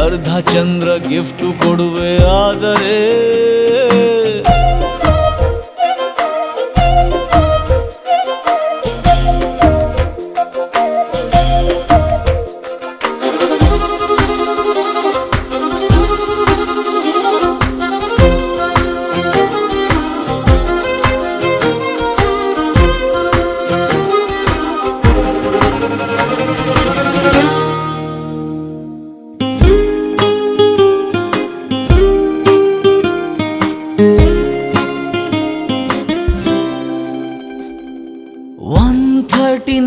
ಅರ್ಧ ಚಂದ್ರ ಗಿಫ್ಟ್ ಕೊಡುವೆ ಆದರೆ.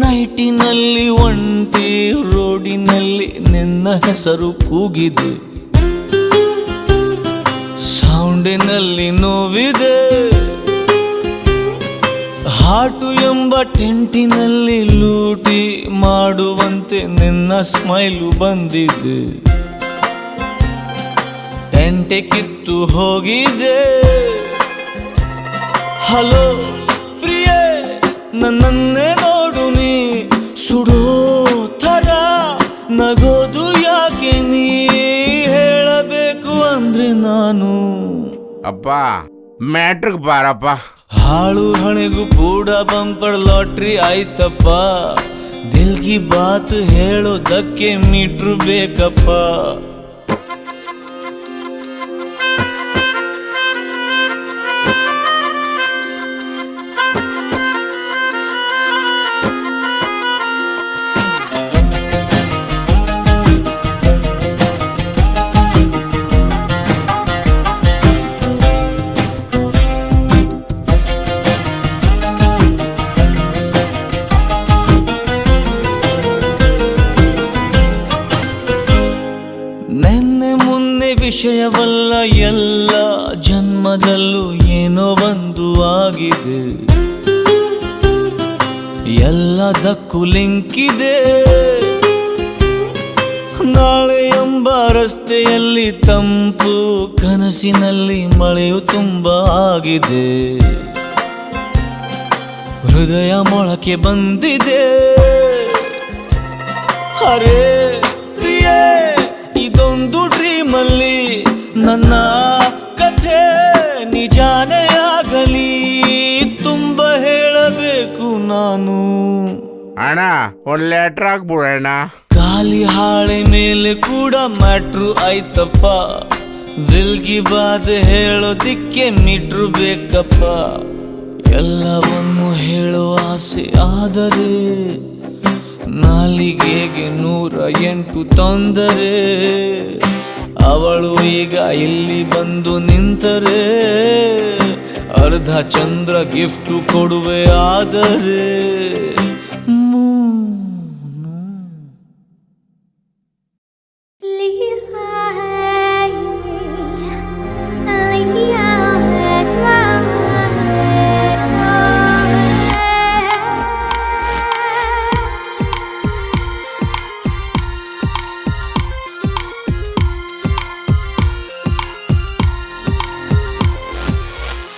ನೈಟಿನಲ್ಲಿ ಒಂಟಿ ರೋಡಿನಲ್ಲಿ ನಿನ್ನ ಹೆಸರು ಕೂಗಿದೆ. ಸೌಂಡಿನಲ್ಲಿ ನೋವಿದೆ. ಹಾಟು ಎಂಬ ಟೆಂಟಿನಲ್ಲಿ ಲೂಟಿ ಮಾಡುವಂತೆ ನಿನ್ನ ಸ್ಮೈಲು ಬಂದಿದೆ. ಟೆಂಟೆ ಕಿತ್ತು ಹೋಗಿದೆ. ಹಲೋ ಪ್ರಿಯೆ, ನನ್ನನ್ನೇ ನೋಡು ನೀ ಸುಡೋ ಥರ ನಗೋದು ಯಾಕೆ ನೀ? ಹೇಳಬೇಕು ಅಂದ್ರೆ ನಾನು ಅಪ್ಪ ಮ್ಯಾಟ್ರಿಕ್ ಬಾರಪ್ಪ. ಹಾಳು ಹಣೆಗೂ ಕೂಡ ಬಂಪರ್ ಲಾಟ್ರಿ ಆಯ್ತಪ್ಪ. ದಿಲ್ ಕಿ ಬಾತ್ ಹೇಳೋದಕ್ಕೆ ಮೀಟ್ರು ಬೇಕಪ್ಪ. ನೆನ್ನೆ ಮೊನ್ನೆ ವಿಷಯವಲ್ಲ, ಎಲ್ಲ ಜನ್ಮದಲ್ಲೂ ಏನೋ ಒಂದು ಆಗಿದೆ. ಎಲ್ಲದಕ್ಕೂ ಲಿಂಕಿದೆ. ನಾಳೆ ಎಂಬ ರಸ್ತೆಯಲ್ಲಿ ತಂಪು, ಕನಸಿನಲ್ಲಿ ಮಳೆಯು ತುಂಬ ಆಗಿದೆ. ಹೃದಯ ಮೊಳಕೆ ಬಂದಿದೆ. ಅರೆ ಪ್ರಿಯೆ, ಇದೊಂದು ಡ್ರೀಮಲ್ಲಿ ನನ್ನ ಕಥೆ ನಿಜಾನೇ ಆಗಲಿ. ತುಂಬ ಹೇಳಬೇಕು ನಾನು. ಅಣ್ಣ ಒಂದ್ ಲೆಟ್ರ್ ಹಾಕ್ಬಿಡೋಣ. ಖಾಲಿ ಹಾಳೆ ಮೇಲೆ ಕೂಡ ಮ್ಯಾಟ್ರು ಆಯ್ತಪ್ಪ. ದಿಲ್ ಕಿ ಬಾತ್ ಹೇಳೋದಿಕ್ಕೆ ಮೀಟ್ರು ಬೇಕಪ್ಪ. ಎಲ್ಲವನ್ನು ಹೇಳೋ ಆಸೆ ಆದರೆ ನಾಲಿಗೆಗೆ 108 ತೊಂದರೆ. ಅವಳು ಈಗ ಇಲ್ಲಿ ಬಂದು ನಿಂತರೆ ಅರ್ಧ ಚಂದ್ರ ಗಿಫ್ಟ್ ಕೊಡುವೆ ಆದರೆ.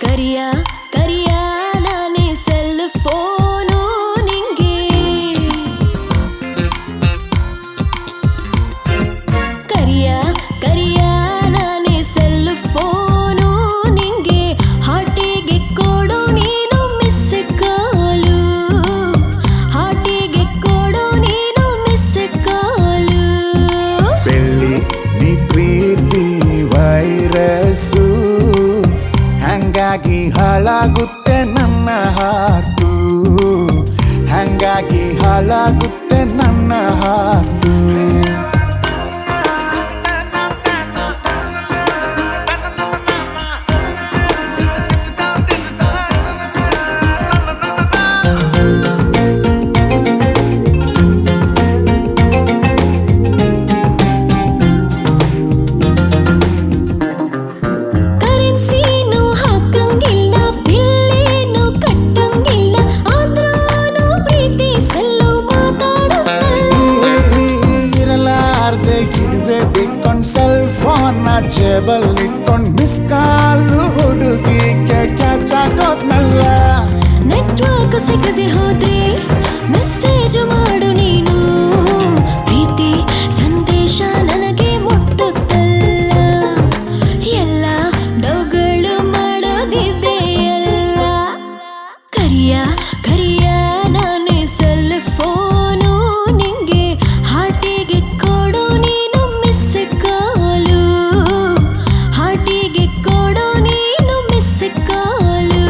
ಕರಿಯ ಕರಿಯ ನಾನೇ ಸೆಲ್ ಫೋನು ನಿಂಗೆ. ಕರಿಯ ಕರಿಯ ನಾನೇ ಸೆಲ್ ಫೋನು ನಿಂಗೆ. ಹಾಟಿಗೆ ಕೊಡು ನೀನು ಮಿಸ್ ಕಾಲು. ಹಾಟಿಗೆ ಕೊಡು ನೀನು ಮಿಸ್ ಕಾಲು. ಬೆಳ್ಳಿ ನೀ ಪ್ರೀತಿ ವೈರಸ್ಸು, ಹಂಗಾಗಿ ಹಾಳಾಗುತ್ತೆ ನನ್ನ ಹಾರ್ಟು. ಹಂಗಾಗಿ ಹಾಳಾಗುತ್ತೆ ನನ್ನ ಹಾರ್ಟು. ಗಿರುವೆ ಬಿಟ್ಕೊಂಡ್ ಸೆಲ್ ಫೋನ್ ಜೇಬಲ್ ಇಟ್ಕೊಂಡ್ ಮಿಸ್ ಕಾಲು ಹುಡುಗಿಗೆ ಕ್ಯಾಚ್ ಆಗೋದ್ನಲ್ಲ. ನೆಟ್ವರ್ಕ್ ಸಿಗದೆ ಹೋದ್ರೆ ಮೆಸೇಜ್ ಮಾಡು ನೀನು, ಪ್ರೀತಿ ಸಂದೇಶ ನನಗೆ ಮುಟ್ಟುತ್ತಲ್ಲ. ಎಲ್ಲ ಡೌಗಳು ಮಾಡೋದಿದೆಯಲ್ಲ. ಕರಿಯ ಕರಿಯ ನಾನೇ ಸೆಲ್ ಫೋನು, ನಿಂಗೆ ಹಾಟಿಗೆ ಕೊಡು ನೀನು ಮಿಸ್ ಕಾಲು, ಹಾಟಿಗೆ ಕೊಡು ನೀನು ಮಿಸ್ ಕಾಲು.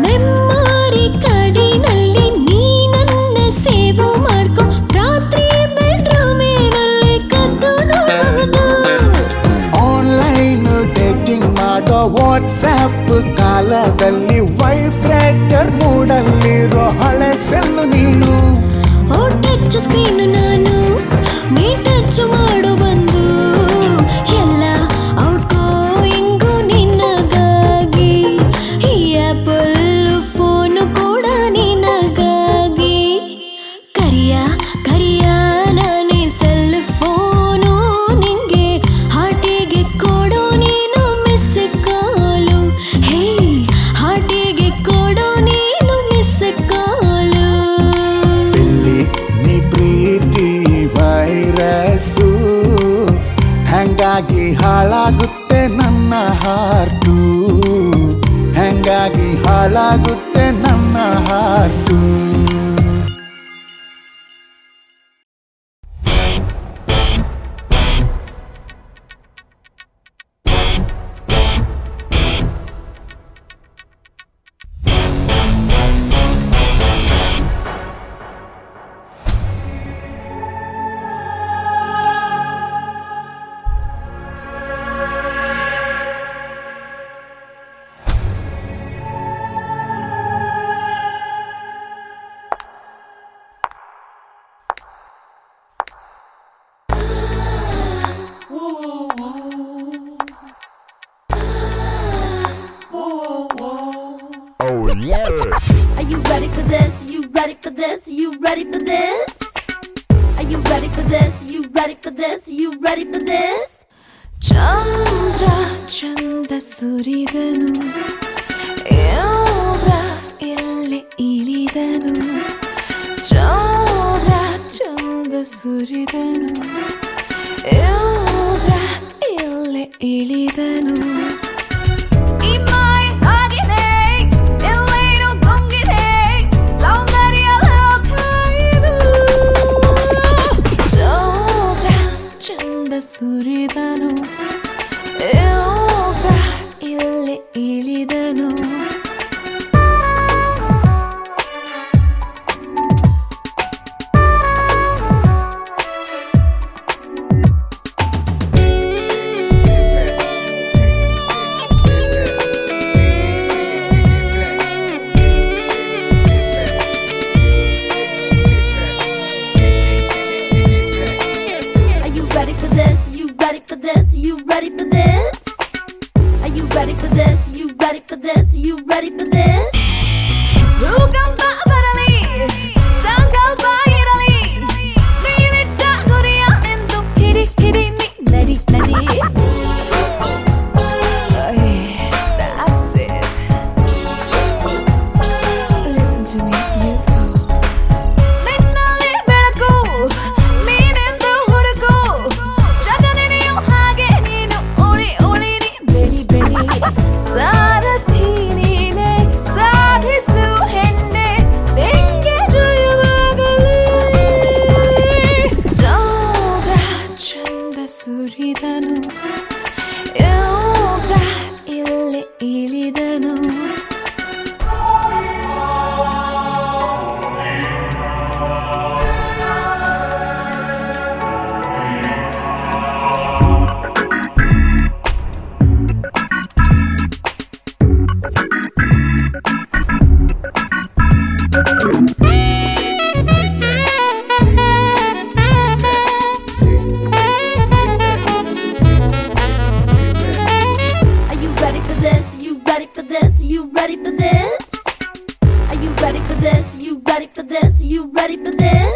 ಮೆಮ್ಮರಿ ಕಾರ್ಡಿನಲ್ಲಿ ನೀ ನನ್ನ ಸೇವ್ ಮಾಡ್ಕೊ, ರಾತ್ರಿ ಬೆಡ್ರೂಮಿನಲ್ಲಿ ಕದ್ದು ನೋಡಬಹುದು. ಆನ್ಲೈನ್ ಡೇಟಿಂಗ್ ಮಾಡೋ ವಾಟ್ಸ್ಆಪ್ ಕಾಲದಲ್ಲಿ ವೈಬ್ರೇಟರ್ ಮೂಡಲ್ಲಿರೋ ಹಳೆ ಸೆಲ್ಲು ನೀನು. ಓ ಟಚ್ ಸ್ಕ್ರೀನ್ ನಾನು, ನೀ ಟಚ್ ಮಾಡು ಬಂದು. ಎಲ್ಲ ಔಟ್ ಗೋಯಿಂಗು ನಿನಗಾಗಿ, ಈ ಆಪಲ್ ಫೋನು ಕೂಡ ನಿನಗಾಗಿ. ಕರಿಯ ಕರಿಯ ನಾನೇ ಸೆಲ್ ಫೋನು, ನಿಂಗೆ ಹಾಟಿಗೆ ಕೊಡು ನೀನು ಮಿಸ್ ಕಾಲು. ಹೇ ಹಾಟಿಗೆ ಕೊಡು ನೀನು ಮಿಸ್ ಕಾಲು. ಇಲ್ಲಿ ನೀ ಪ್ರೀತಿ ವೈರಸ್ಸು, ಹೆಂಗಾಗಿ ಹಾಳಾಗುತ್ತೆ ನನ್ನ ಹಾರ್ಟು, ಹೆಂಗಾಗಿ ಹಾಳಾಗುತ್ತೆ ನನ್ನ heart. Are you ready for this? You ready for this? You ready for this? Are you ready for this? You ready for this? You ready for this? Chandra chanda suridanu, Indra ille ilidanu. Chandra chanda suridanu, Indra ille ilidanu. ಸುರಿದನು ಇಲ್ಲೇ ಇಳಿದನು. ಸಾರಥಿ ನೀನೆ Are you ready for this? You ready for this? You ready for this? Are you ready for this? You ready for this? You ready for this?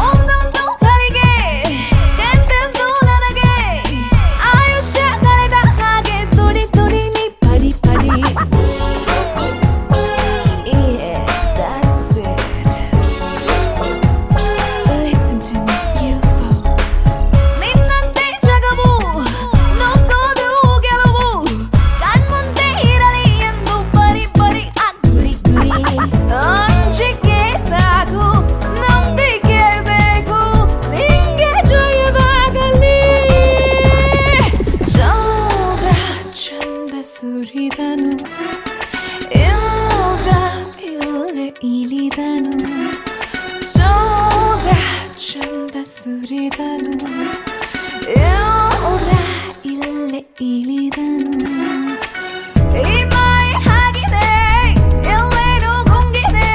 ಒಂದೊಂದು ಗಳಿಗೆ ಎಂದೆಂದೂ ನನಗೆ ಆಯುಷ್ಯ ಕಳೆದ ಹಾಗೆ ತುಡಿ ತುಡಿ ನೀ ಪಡಿ ಪಡಿ. Yeah, that's it. Listen to me, you folks. ನಿನ್ನಂತೆ ಜಗವು ನುಗ್ಗೋದು ಗೆಲುವು ಕಣ್ಮುಂದೆ ಇರಲಿ ಎಂದು ಬರಿ ಬರಿ ಆ ಗುರಿ ಗುರಿ. ಅಂಜಿಕೆ ಸಾಕು ನಂಬಿಕೆ ಬೇಕು ನಿಂಗೆ ಜಯವಾಗಲಿ. ಚಂದ್ರ ಚಂದ ಸುರಿದನು ಇಂದ್ರ ಇಲ್ಲೇ ಇಳಿದನು. ಚಂದ್ರ ಚಂದ ಸುರಿದನು ಇಂದ್ರ ಇಲ್ಲೇ ಇಳಿದನು. ಈ ಮಾಯ ಹಾಗಿದೆ ಎಲ್ಲೇನೋ ಗುಂಗಿದೆ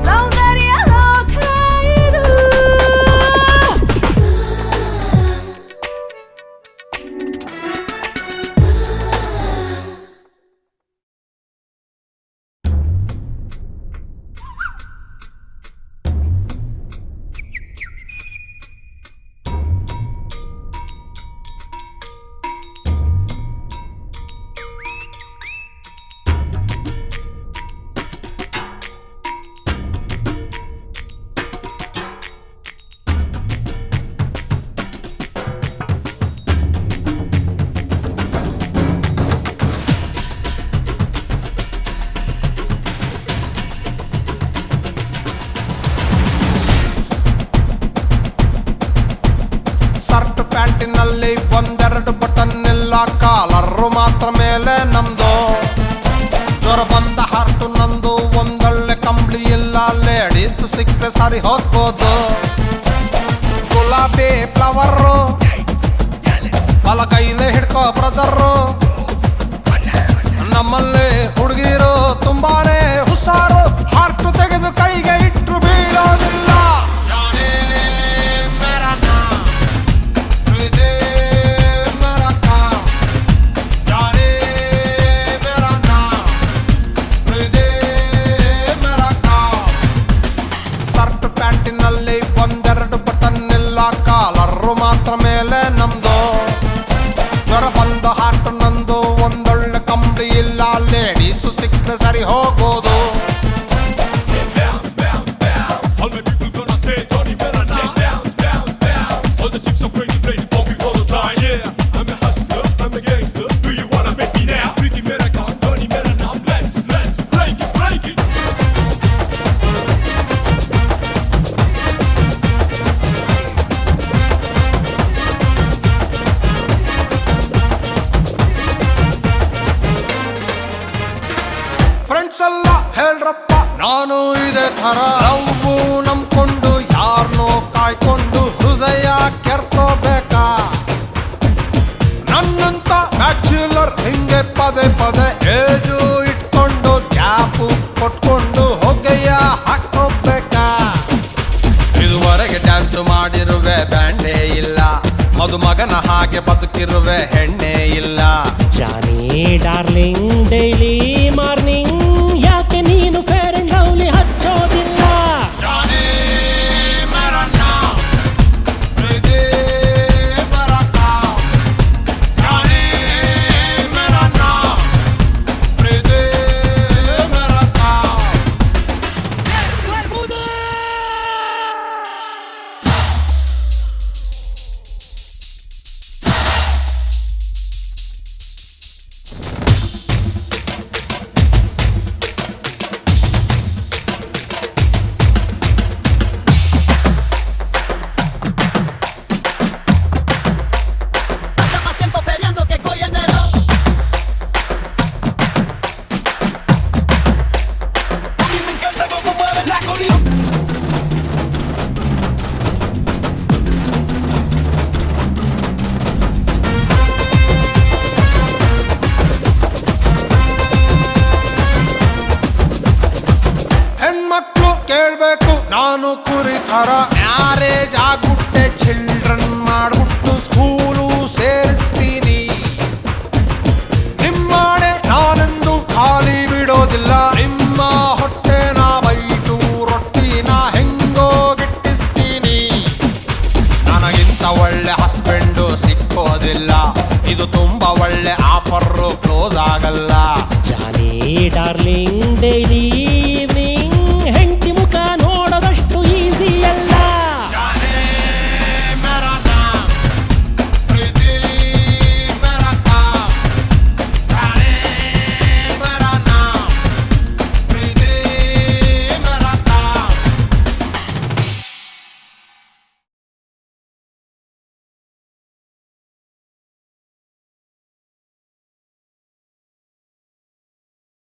ಸೌಂದರ್ಯ ಲೋಕ ಇದು. ಶರ್ಟ್ ಪ್ಯಾಂಟಿನಲ್ಲಿ ಒಂದೆರಡು ಬಟನ್ ಇಲ್ಲ, ಕಾಲರು ಮಾತ್ರ ಮೇಲೆ ನಮ್ದು. ಜ್ವರ ಬಂದ ಹಾರ್ಟು ನಂದು, ಒಂದೊಳ್ಳೆ ಕಂಬಳಿ ಇಲ್ಲ, ಲೇಡೀಸ್ ಸಿಕ್ಕರೆ ಸರಿ ಹೋಗ್ಬೋದು. ಗುಲಾಬಿ ಫ್ಲವರು ಬಲ ಕೈಲೇ ಹಿಡ್ಕೋ ಬ್ರದರು. ನಮ್ಮಲ್ಲಿ ಹುಡುಗಿರು ತುಂಬಾನೇ ಹುಷಾರು, ಹಾರ್ಟು ತೆಗೆದು ಕೈಗೆ ಇಟ್ರು ಬೀಳೋದಿಲ್ಲ. ಶರ್ಟ್ ಪ್ಯಾಂಟಿನಲ್ಲಿ ಒಂದೆರಡು ಬಟನ್ ಇಲ್ಲ, ಕಾಲರು ಮಾತ್ರ ಮೇಲೆ ನಮ್ದು. ಜ್ವರ ಬಂದ ಹಾರ್ಟು ನಂದು, ಒಂದೊಳ್ಳೆ ಕಂಬಳಿ ಇಲ್ಲ, ಲೇಡೀಸು ಸಿಕ್ಕರೆ ಸರಿ ಹೋಗೋದು. ಫ್ರೆಂಡ್ಸ್ ಎಲ್ಲ ಹೇಳ್ರಪ್ಪ ನಾನು ಇದೇ ಥರ ನಾವು ನಂಬ್ಕೊಂಡು ಯಾರನ್ನೋ ಕಾಯ್ಕೊಂಡು ಹೃದಯ ಕೆರ್ಕೋಬೇಕಾ? ನನ್ನಂತ ಬ್ಯಾಚುಲರ್ ಹಿಂಗೆ ಪದೇ ಪದೇ ಏಜು ಇಟ್ಕೊಂಡು ಗ್ಯಾಪು ಕೊಟ್ಕೊಂಡು ಹೊಗೆಯ ಹಾಕೋಬೇಕಾ? ಇದುವರೆಗೆ ಡ್ಯಾನ್ಸ್ ಮಾಡಿರುವೆ ಬ್ಯಾಂಡೇ ಇಲ್ಲ, ಮದುಮಗನ ಹಾಗೆ ಬದುಕಿರುವೆ ಹೆಣ್ಣೆ ಇಲ್ಲ. ಜಾನಿ ಡಾರ್ಲಿಂಗ್ ಡೈಲಿ ಮಾರ್ನಿಂಗ್ ಯಾಕೆ ನೀನು ಫೇರ್ ಅಂಡ್ ಲವ್ಲಿ ಹಚ್ಚೋದಿಲ್ಲ? ಕೇಳ್ಬೇಕು ನಾನು ಕುರಿ ಥರ ಮ್ಯಾರೇಜ್ ಆಗ್ಬಿಟ್ಟೆ ಚಿಲ್ಡ್ರನ್ ಮಾಡ್ಬಿಟ್ಟು ಸ್ಕೂಲು ಸೇರಿಸ್ತೀನಿ ನಿಮ್ಮನೆ ನಾನೆಂದು ಖಾಲಿ ಬಿಡೋದಿಲ್ಲ ನಿಮ್ಮ ಹೊಟ್ಟೆನ ಬೈಟು ರೊಟ್ಟಿನ ಹೆಂಗೋ ಗಿಟ್ಟಿಸ್ತೀನಿ ನನಗಿಂತ ಒಳ್ಳೆ ಹಸ್ಬೆಂಡು ಸಿಕ್ಕೋದಿಲ್ಲ ಇದು ತುಂಬಾ ಒಳ್ಳೆ ಆಫರ್ ಕ್ಲೋಸ್ ಆಗಲ್ಲ ಜಾನಿ ಡಾರ್ಲಿಂಗ್ ಡೈಲಿ